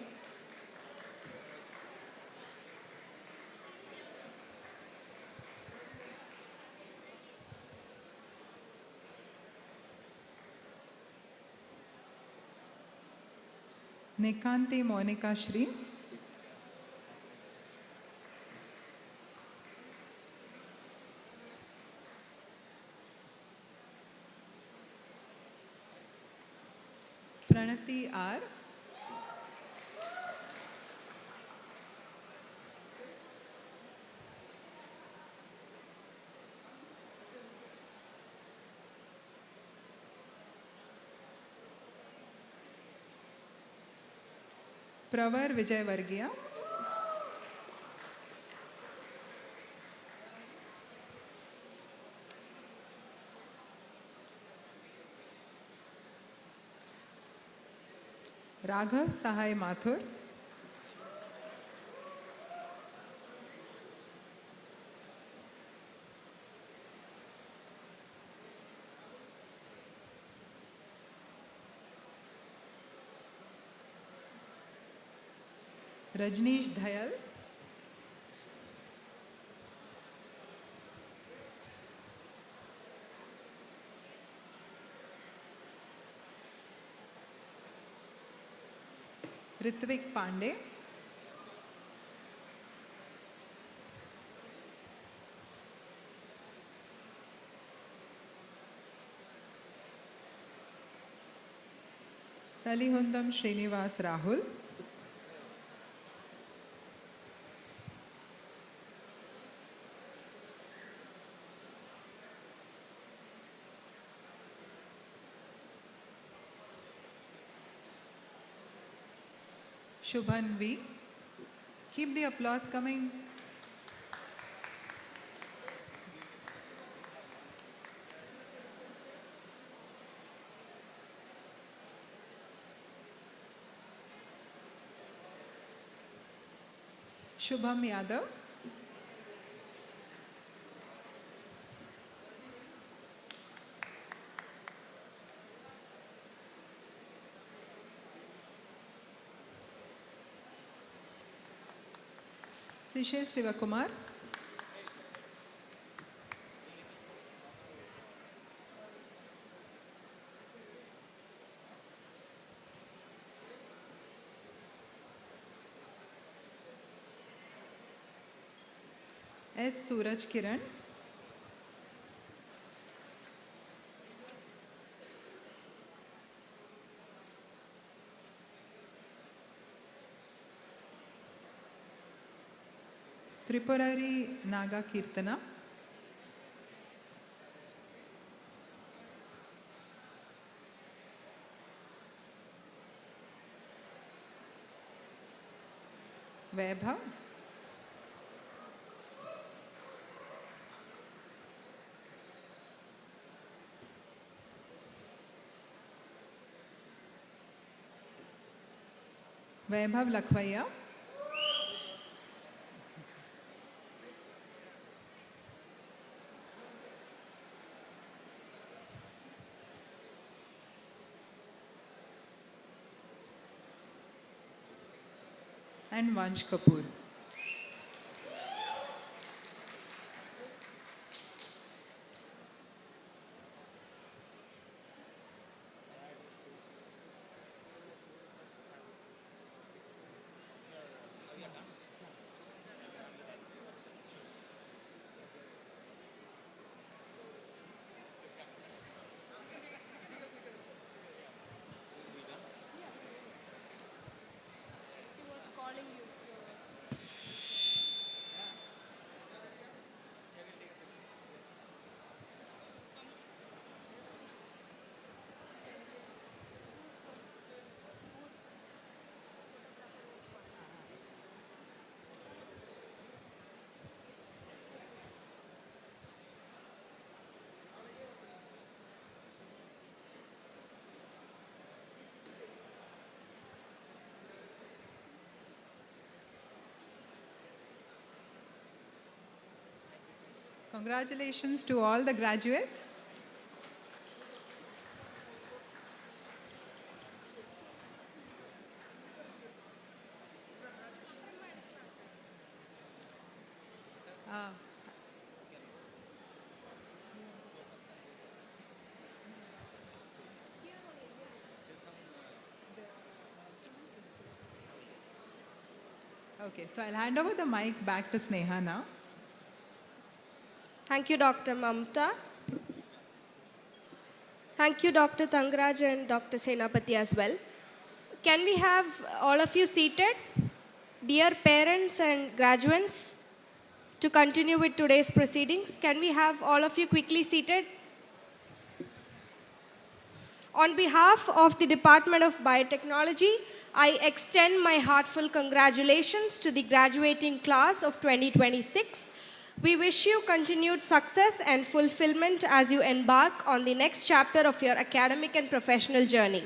D: Nikanti Monica Shri. Pranati R. Pravar Vijay Vargiya. Raghav Sahai Mathur. Rajneesh Dhayal. Ritvik Pandey. Salihundam Srinivas Rahul. Shubhan V. Keep the applause coming. Shubham Yadav. Sishil Sivakumar. S. Suraj Kiran. Tripurari Naga Kirtana. Vaibhav. Vaibhav Lakhvaiya. And Vansh Kapoor.
A: He was calling you.
D: Congratulations to all the graduates. Okay, so I'll hand over the mic back to Sneha now.
A: Thank you, Dr. Mamta. Thank you, Dr. Tangraj and Dr. Senapati as well. Can we have all of you seated? Dear parents and graduates, to continue with today's proceedings, can we have all of you quickly seated? On behalf of the Department of Biotechnology, I extend my heartfelt congratulations to the graduating class of 2026. We wish you continued success and fulfillment as you embark on the next chapter of your academic and professional journey.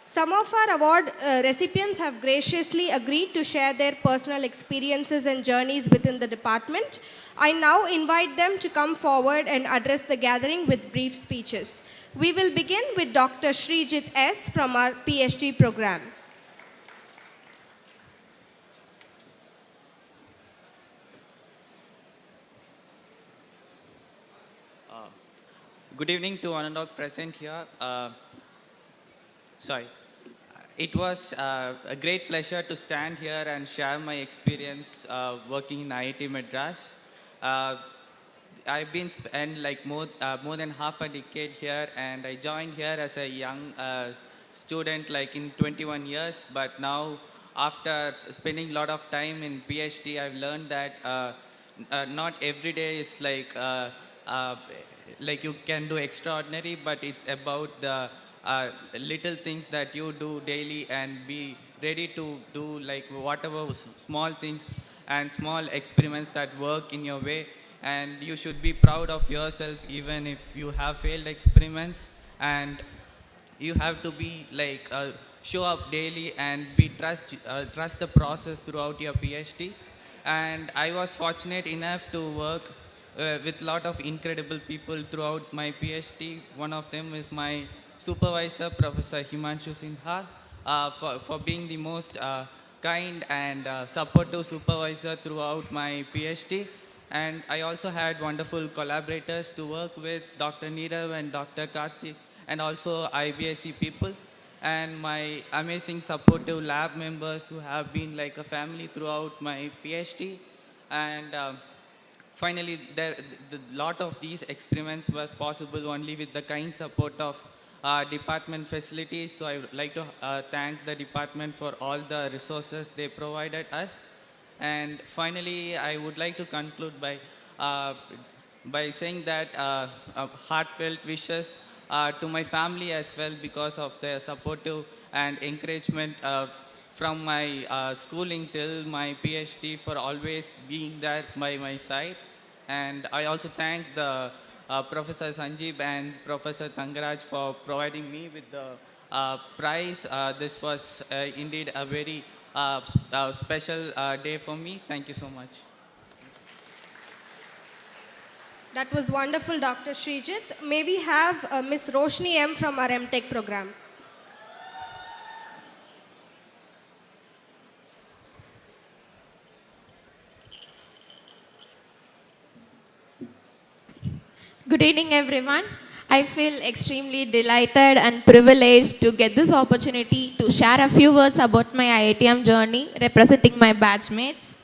A: Some of our award recipients have graciously agreed to share their personal experiences and journeys within the department. I now invite them to come forward and address the gathering with brief speeches. We will begin with Dr. Srijit S. from our PhD program.
E: Good evening to one and all present here. It was a great pleasure to stand here and share my experience working in IIT Madras. I've been spent like more than half a decade here, and I joined here as a young student, like in 21 years. But now, after spending a lot of time in PhD, I've learned that not every day is like you can do extraordinary, but it's about the little things that you do daily and be ready to do like whatever small things and small experiments that work in your way. And you should be proud of yourself even if you have failed experiments. And you have to be like show up daily and be trust the process throughout your PhD. And I was fortunate enough to work with a lot of incredible people throughout my PhD. One of them is my supervisor, Professor Himanshu Sinha, for being the most kind and supportive supervisor throughout my PhD. And I also had wonderful collaborators to work with, Dr. Neerav and Dr. Karthik, and also IBSC people, and my amazing supportive lab members who have been like a family throughout my PhD. And finally, the lot of these experiments was possible only with the kind support of department facilities. So I would like to thank the department for all the resources they provided us. And finally, I would like to conclude uh, by saying that heartfelt wishes to my family as well, because of their supportive and encouragement from my schooling till my PhD, for always being there by my side. And I also thank the Professor Sanjeev and Professor Tangaraj for providing me with the prize. This was indeed a very special day for me. Thank you so much.
A: That was wonderful, Dr. Srijit. May we have Miss Roshni M from our MTech program?
F: Good evening, everyone. I feel extremely delighted and privileged to get this opportunity to share a few words about my IITM journey representing my batchmates.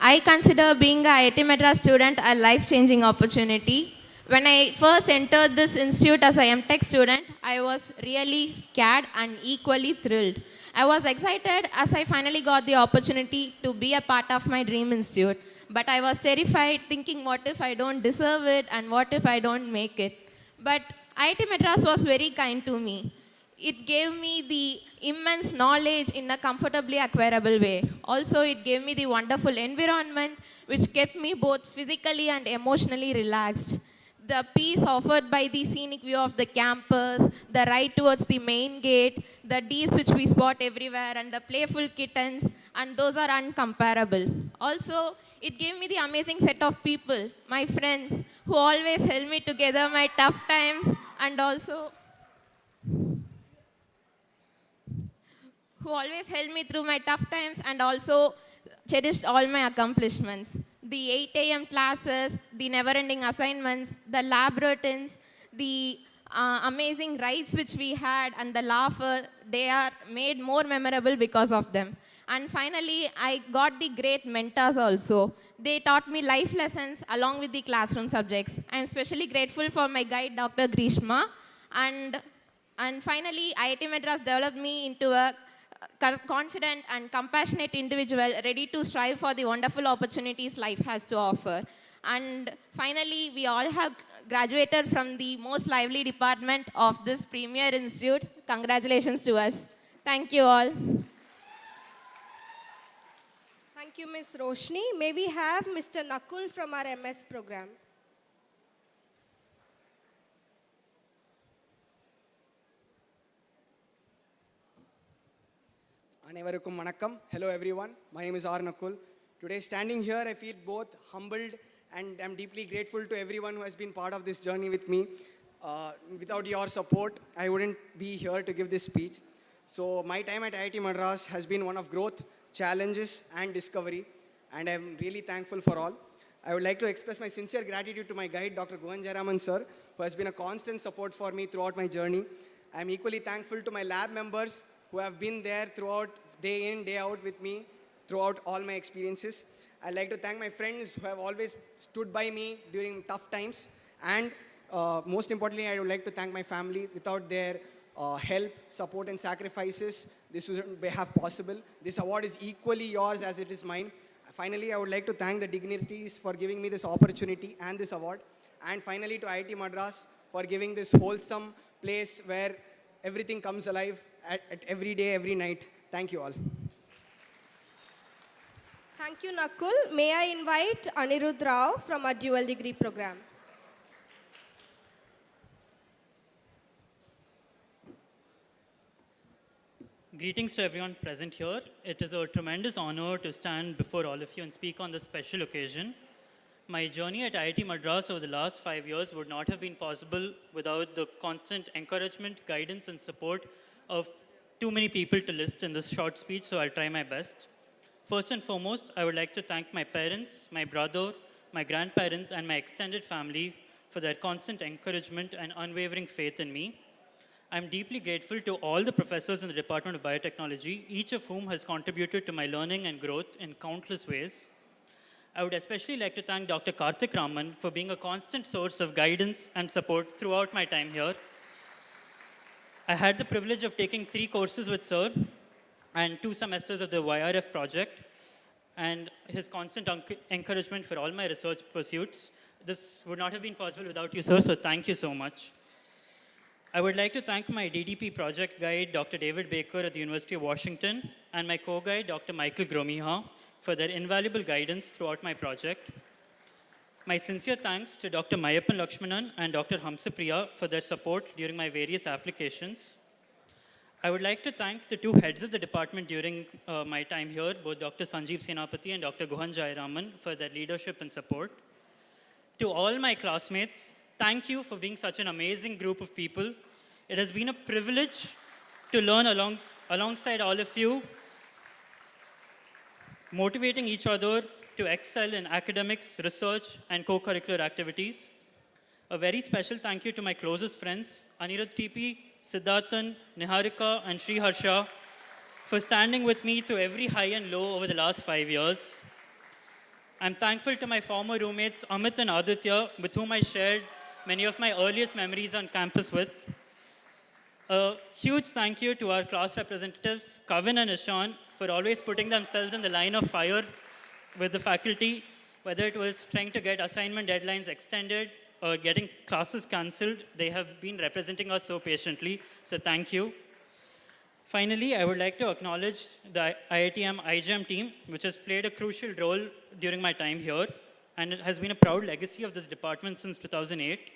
F: I consider being a IIT Madras student a life-changing opportunity. When I first entered this institute as a MTech student, I was really scared and equally thrilled. I was excited as I finally got the opportunity to be a part of my dream institute. But I was terrified, thinking what if I don't deserve it and what if I don't make it. But IIT Madras was very kind to me. It gave me the immense knowledge in a comfortably acquirable way. Also, it gave me the wonderful environment which kept me both physically and emotionally relaxed. The peace offered by the scenic view of the campus, the ride towards the main gate, the deers which we spot everywhere, and the playful kittens, and those are uncomparable. Also, it gave me the amazing set of people, my friends, who always held me together my tough times, and also who always held me through my tough times and also cherished all my accomplishments. The 8 a.m. classes, the never-ending assignments, the lab routines, the amazing rides which we had, and the laughter, they are made more memorable because of them. And finally, I got the great mentors also. They taught me life lessons along with the classroom subjects. I am especially grateful for my guide, Dr. Grishma. And finally, IIT Madras developed me into a confident and compassionate individual ready to strive for the wonderful opportunities life has to offer. And finally, we all have graduated from the most lively department of this premier institute. Congratulations to us. Thank you all.
A: Thank you, Ms. Roshni. May we have Mr. Nakul from our MS program?
G: Anevarukkum vanakkam. Hello everyone. My name is R. Nakul. Today standing here, I feel both humbled and I'm deeply grateful to everyone who has been part of this journey with me. Without your support, I wouldn't be here to give this speech. So my time at IIT Madras has been one of growth, challenges and discovery, and I'm really thankful for all. I would like to express my sincere gratitude to my guide, Dr. Gohan Jayaraman sir, who has been a constant support for me throughout my journey. I'm equally thankful to my lab members who have been there throughout, day in, day out with me, throughout all my experiences. I'd like to thank my friends who have always stood by me during tough times. And most importantly, I would like to thank my family. Without their help, support and sacrifices, this wouldn't have possible. This award is equally yours as it is mine. Finally, I would like to thank the dignitaries for giving me this opportunity and this award. And finally to IIT Madras for giving this wholesome place where everything comes alive at every day, every night. Thank you all.
A: Thank you, Nakul. May I invite Anirudh Rao from our dual degree program.
H: Greetings to everyone present here. It is a tremendous honor to stand before all of you and speak on this special occasion. My journey at IIT Madras over the last 5 years would not have been possible without the constant encouragement, guidance, and support of too many people to list in this short speech, so I'll try my best. First and foremost, I would like to thank my parents, my brother, my grandparents, and my extended family for their constant encouragement and unwavering faith in me. I'm deeply grateful to all the professors in the Department of Biotechnology, each of whom has contributed to my learning and growth in countless ways. I would especially like to thank Dr. Karthik Raman for being a constant source of guidance and support throughout my time here. I had the privilege of taking 3 courses with Sir and 2 semesters of the YRF project, and his constant encouragement for all my research pursuits. This would not have been possible without you, sir, so thank you so much. I would like to thank my DDP project guide, Dr. David Baker at the University of Washington, and my co-guide, Dr. Michael Gromiha, for their invaluable guidance throughout my project. My sincere thanks to Dr. Mayappan Lakshmanan and Dr. Hamsapriya for their support during my various applications. I would like to thank the 2 heads of the department during my time here, both Dr. Sanjeev Senapati and Dr. Guhan Jayaraman, for their leadership and support. To all my classmates, thank you for being such an amazing group of people. It has been a privilege to learn alongside all of you, motivating each other to excel in academics, research, and co-curricular activities. A very special thank you to my closest friends, Anirudh TP, Siddharthan, Niharika, and Sri Harsha, for standing with me through every high and low over the last 5 years. I'm thankful to my former roommates, Amit and Aditya, with whom I shared many of my earliest memories on campus with. A huge thank you to our class representatives, Kavin and Ishan, for always putting themselves in the line of fire with the faculty, whether it was trying to get assignment deadlines extended or getting classes cancelled. They have been representing us so patiently, so thank you. Finally, I would like to acknowledge the IITM IGM team, which has played a crucial role during my time here, and it has been a proud legacy of this department since 2008.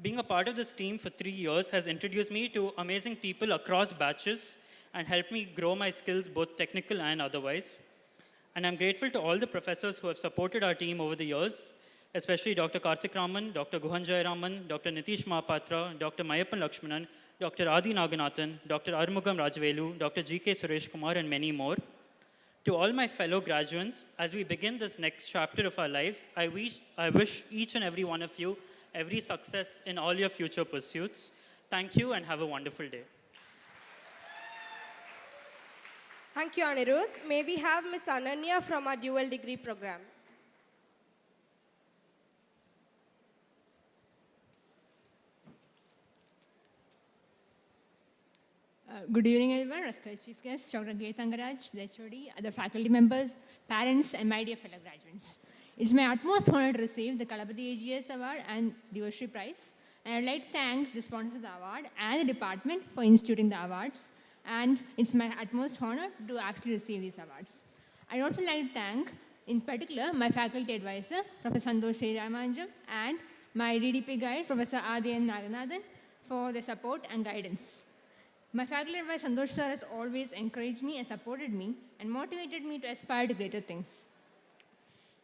H: Being a part of this team for 3 years has introduced me to amazing people across batches and helped me grow my skills, both technical and otherwise. And I'm grateful to all the professors who have supported our team over the years, especially Dr. Karthik Raman, Dr. Guhan Jayaraman, Dr. Nitish Mahapatra, Dr. Mayappan Lakshmanan, Dr. Adi Naganathan, Dr. Armugam Rajvelu, Dr. G.K. Suresh Kumar, and many more. To all my fellow graduates, as we begin this next chapter of our lives, I wish each and every one of you every success in all your future pursuits. Thank you and have a wonderful day.
A: Thank you, Anirudh. May we have Ms. Ananya from our dual degree program.
I: Good evening, everyone. Respected Chief Guest, Dr. G. Thangaraj, the HOD, other faculty members, parents, and my dear fellow graduates. It's my utmost honor to receive the Kalapati AGS Award and Diversity Prize. And I'd like to thank the sponsor of the award and the department for instituting the awards. And it's my utmost honor to actually receive these awards. I'd also like to thank, in particular, my faculty advisor, Professor Santosh Ramanjam, and my DDP guide, Professor Adi Naganathan, for their support and guidance. My faculty advisor, Santosh sir, has always encouraged me and supported me and motivated me to aspire to greater things.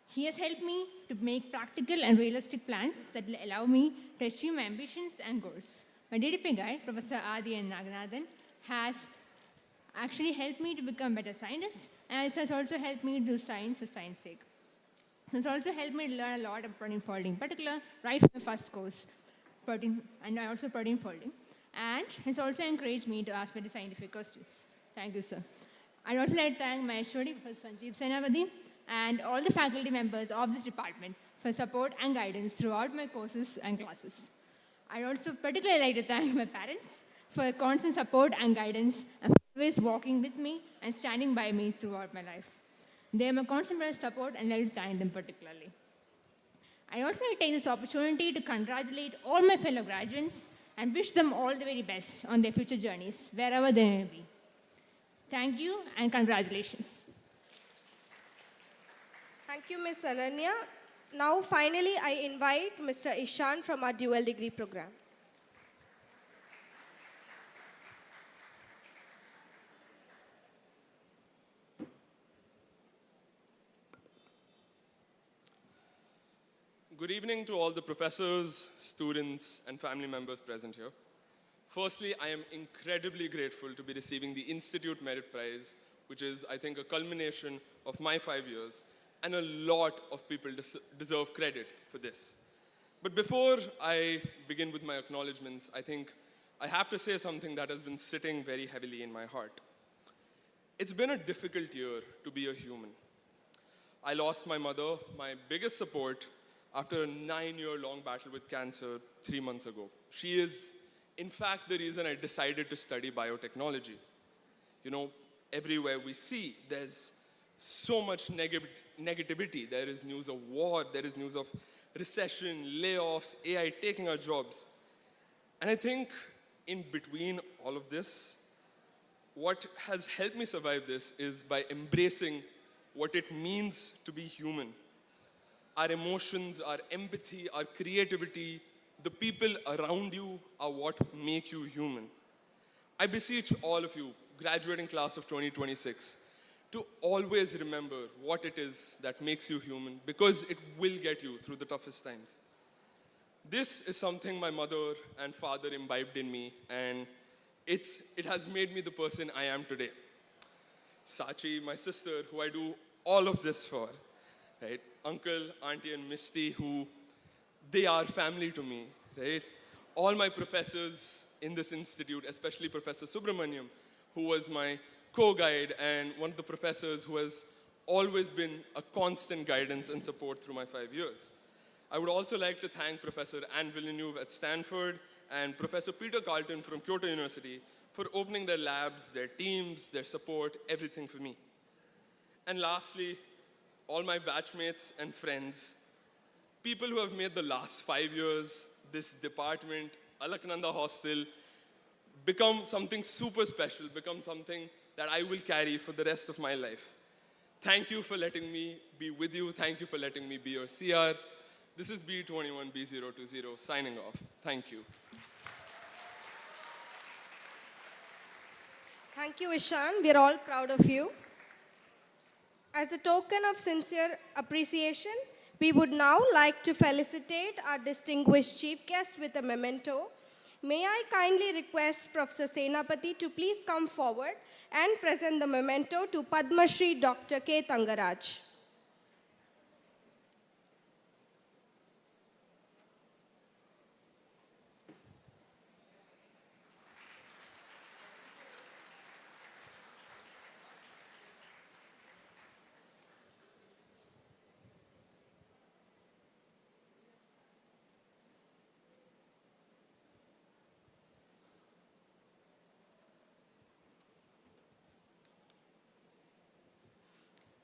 I: He has helped me to make practical and realistic plans that will allow me to achieve my ambitions and goals. My DDP guide, Professor Adi Naganathan, has actually helped me to become a better scientist, and it has also helped me to do science for science sake. It has also helped me to learn a lot of protein folding, in particular, right from the first course, and also protein folding. And has also encouraged me to ask very scientific questions. Thank you, sir. I'd also like to thank my HOD, Professor Sanjeev Senapati, and all the faculty members of this department for support and guidance throughout my courses and classes. I'd also particularly like to thank my parents for constant support and guidance and for always walking with me and standing by me throughout my life. They are my constant support, and I'd like to thank them particularly. I also like to take this opportunity to congratulate all my fellow graduates and wish them all the very best on their future journeys, wherever they may be. Thank you and congratulations.
A: Thank you, Ms. Ananya. Now, finally, I invite Mr. Ishan from our dual degree program.
J: Good evening to all the professors, students, and family members present here. Firstly, I am incredibly grateful to be receiving the Institute Merit Prize, which is, I think, a culmination of my 5 years, and a lot of people deserve credit for this. But before I begin with my acknowledgements, I think I have to say something that has been sitting very heavily in my heart. It's been a difficult year to be a human. I lost my mother, my biggest support, after a 9-year-long battle with cancer 3 months ago. She is, in fact, the reason I decided to study biotechnology. You know, everywhere we see, there's so much negativity. There is news of war, there is news of recession, layoffs, AI taking our jobs. And I think in between all of this, what has helped me survive this is by embracing what it means to be human. Our emotions, our empathy, our creativity, the people around you are what make you human. I beseech all of you, graduating class of 2026, to always remember what it is that makes you human, because it will get you through the toughest times. This is something my mother and father imbibed in me, and it has made me the person I am today. Sachi, my sister, who I do all of this for, right? Uncle, auntie, and Misty, who they are family to me, right? All my professors in this institute, especially Professor Subramaniam, who was my co-guide and one of the professors who has always been a constant guidance and support through my 5 years. I would also like to thank Professor Anne Villeneuve at Stanford and Professor Peter Carlton from Kyoto University for opening their labs, their teams, their support, everything for me. And lastly, all my batchmates and friends, people who have made the last 5 years, this department, Alaknanda Hostel, become something super special, become something that I will carry for the rest of my life. Thank you for letting me be with you. Thank you for letting me be your CR. This is B21B020 signing off. Thank you.
A: Thank you, Ishan. We are all proud of you. As a token of sincere appreciation, we would now like to felicitate our distinguished chief guest with a memento. May I kindly request Professor Senapati to please come forward and present the memento to Padma Shri Dr. K. Tangaraj.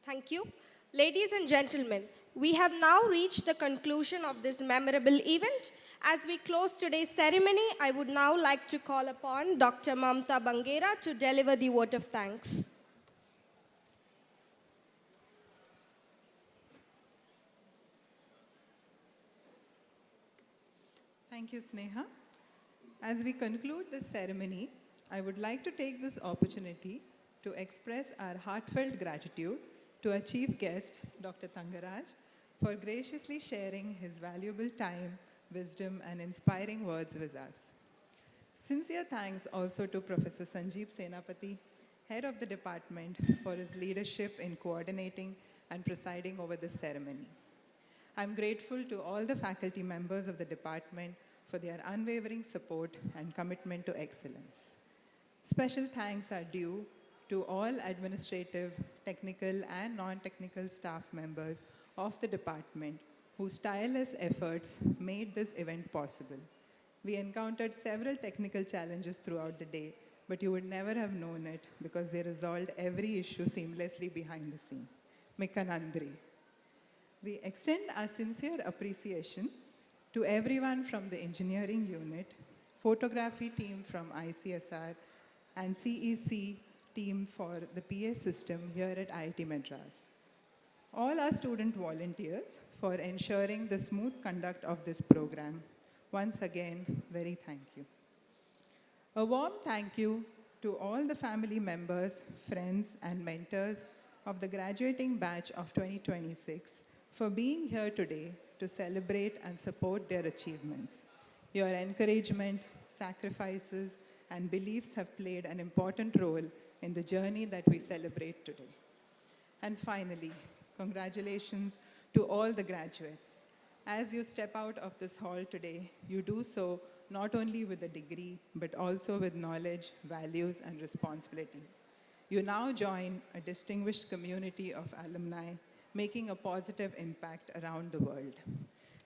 A: Thank you. Ladies and gentlemen, we have now reached the conclusion of this memorable event. As we close today's ceremony, I would now like to call upon Dr. Mamta Bangera to deliver the vote of thanks.
D: Thank you, Sneha. As we conclude this ceremony, I would like to take this opportunity to express our heartfelt gratitude to our chief guest, Dr. Tangaraj, for graciously sharing his valuable time, wisdom, and inspiring words with us. Sincere thanks also to Professor Sanjeev Senapati, head of the department, for his leadership in coordinating and presiding over this ceremony. I'm grateful to all the faculty members of the department for their unwavering support and commitment to excellence. Special thanks are due to all administrative, technical, and non-technical staff members of the department whose tireless efforts made this event possible. We encountered several technical challenges throughout the day, but you would never have known it because they resolved every issue seamlessly behind the scene. Mikka Nandri. We extend our sincere appreciation to everyone from the engineering unit, photography team from ICSR, and CEC, team for the PA system here at IIT Madras. All our student volunteers for ensuring the smooth conduct of this program. Once again, very thank you. A warm thank you to all the family members, friends, and mentors of the graduating batch of 2026 for being here today to celebrate and support their achievements. Your encouragement, sacrifices, and beliefs have played an important role in the journey that we celebrate today. And finally, congratulations to all the graduates. As you step out of this hall today, you do so not only with a degree, but also with knowledge, values, and responsibilities. You now join a distinguished community of alumni, making a positive impact around the world.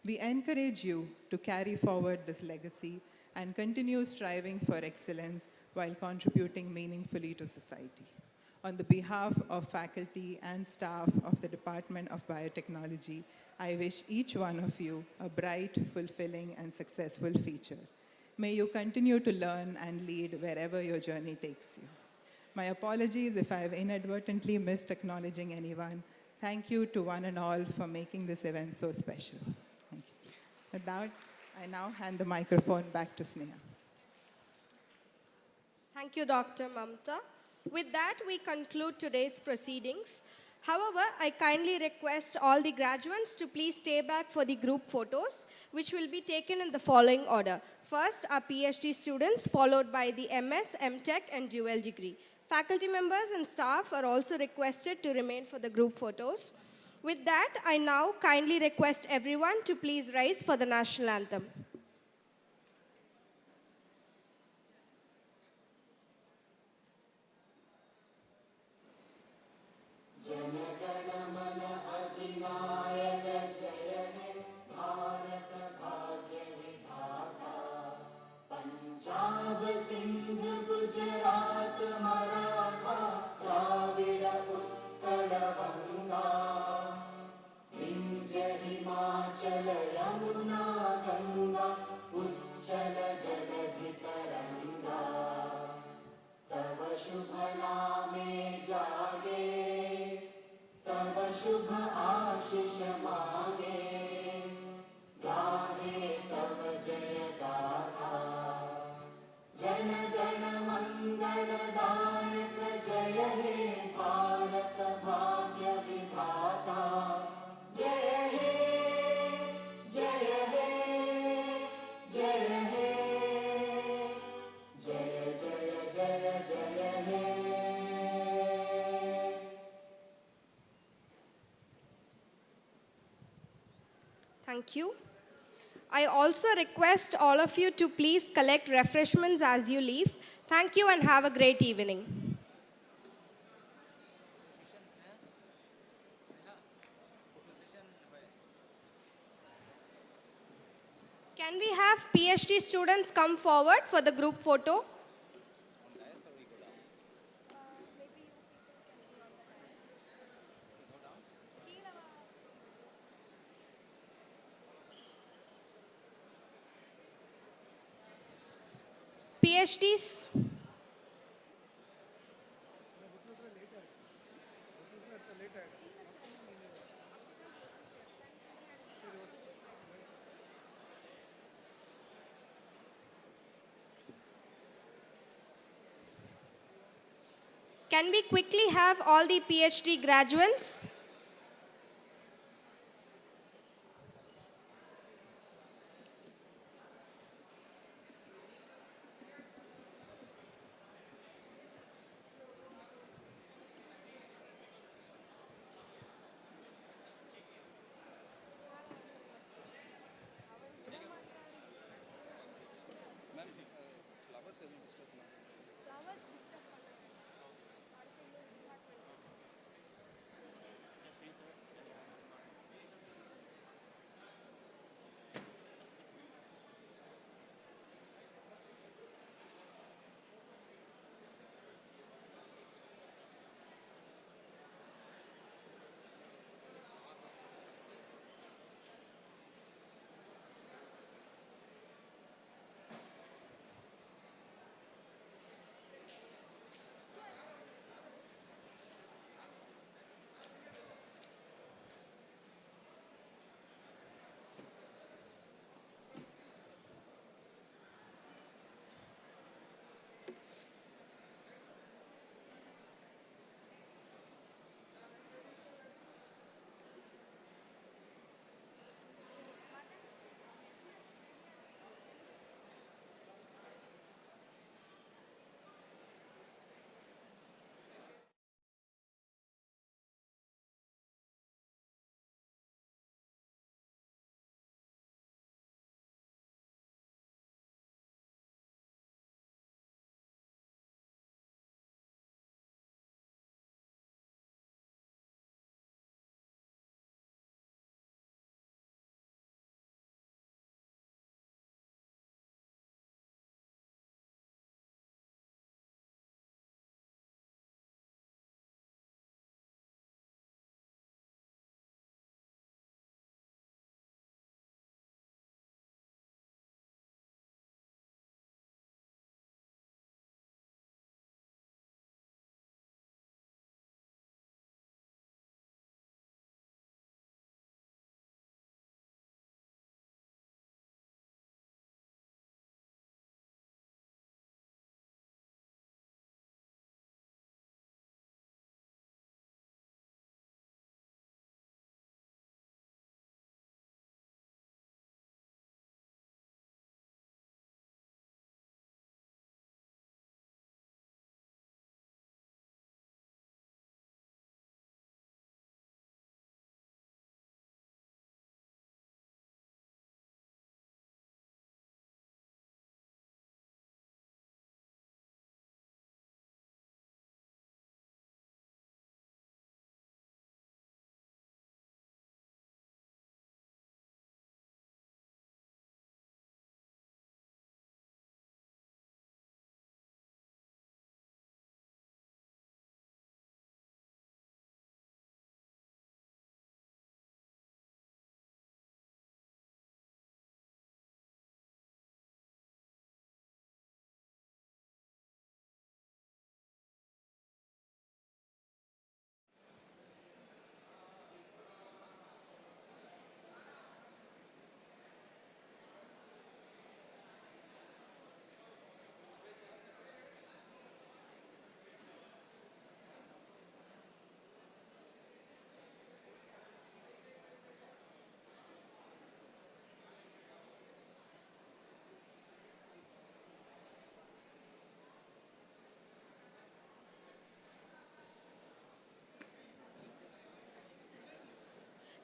D: We encourage you to carry forward this legacy and continue striving for excellence while contributing meaningfully to society. On the behalf of faculty and staff of the Department of Biotechnology, I wish each one of you a bright, fulfilling, and successful future. May you continue to learn and lead wherever your journey takes you. My apologies if I have inadvertently missed acknowledging anyone. Thank you to one and all for making this event so special. Thank you. With that, I now hand the microphone back to Sneha.
A: Thank you, Dr. Mamta. With that, we conclude today's proceedings. However, I kindly request all the graduates to please stay back for the group photos, which will be taken in the following order. First, our PhD students, followed by the MS, MTech, and dual degree. Faculty members and staff are also requested to remain for the group photos. With that, I now kindly request everyone to please rise for the national anthem. Thank you. I also request all of you to please collect refreshments as you leave. Thank you and have a great evening. Can we have PhD students come forward for the group photo? PhDs? Can we quickly have all the PhD graduates?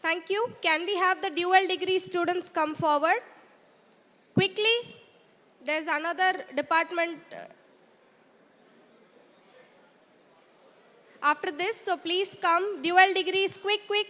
A: Thank you. Can we have the dual degree students come forward? Quickly. There's another department after this, so please come. Dual degrees, quick, quick.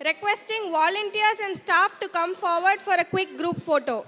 A: Requesting volunteers and staff to come forward for a quick group photo.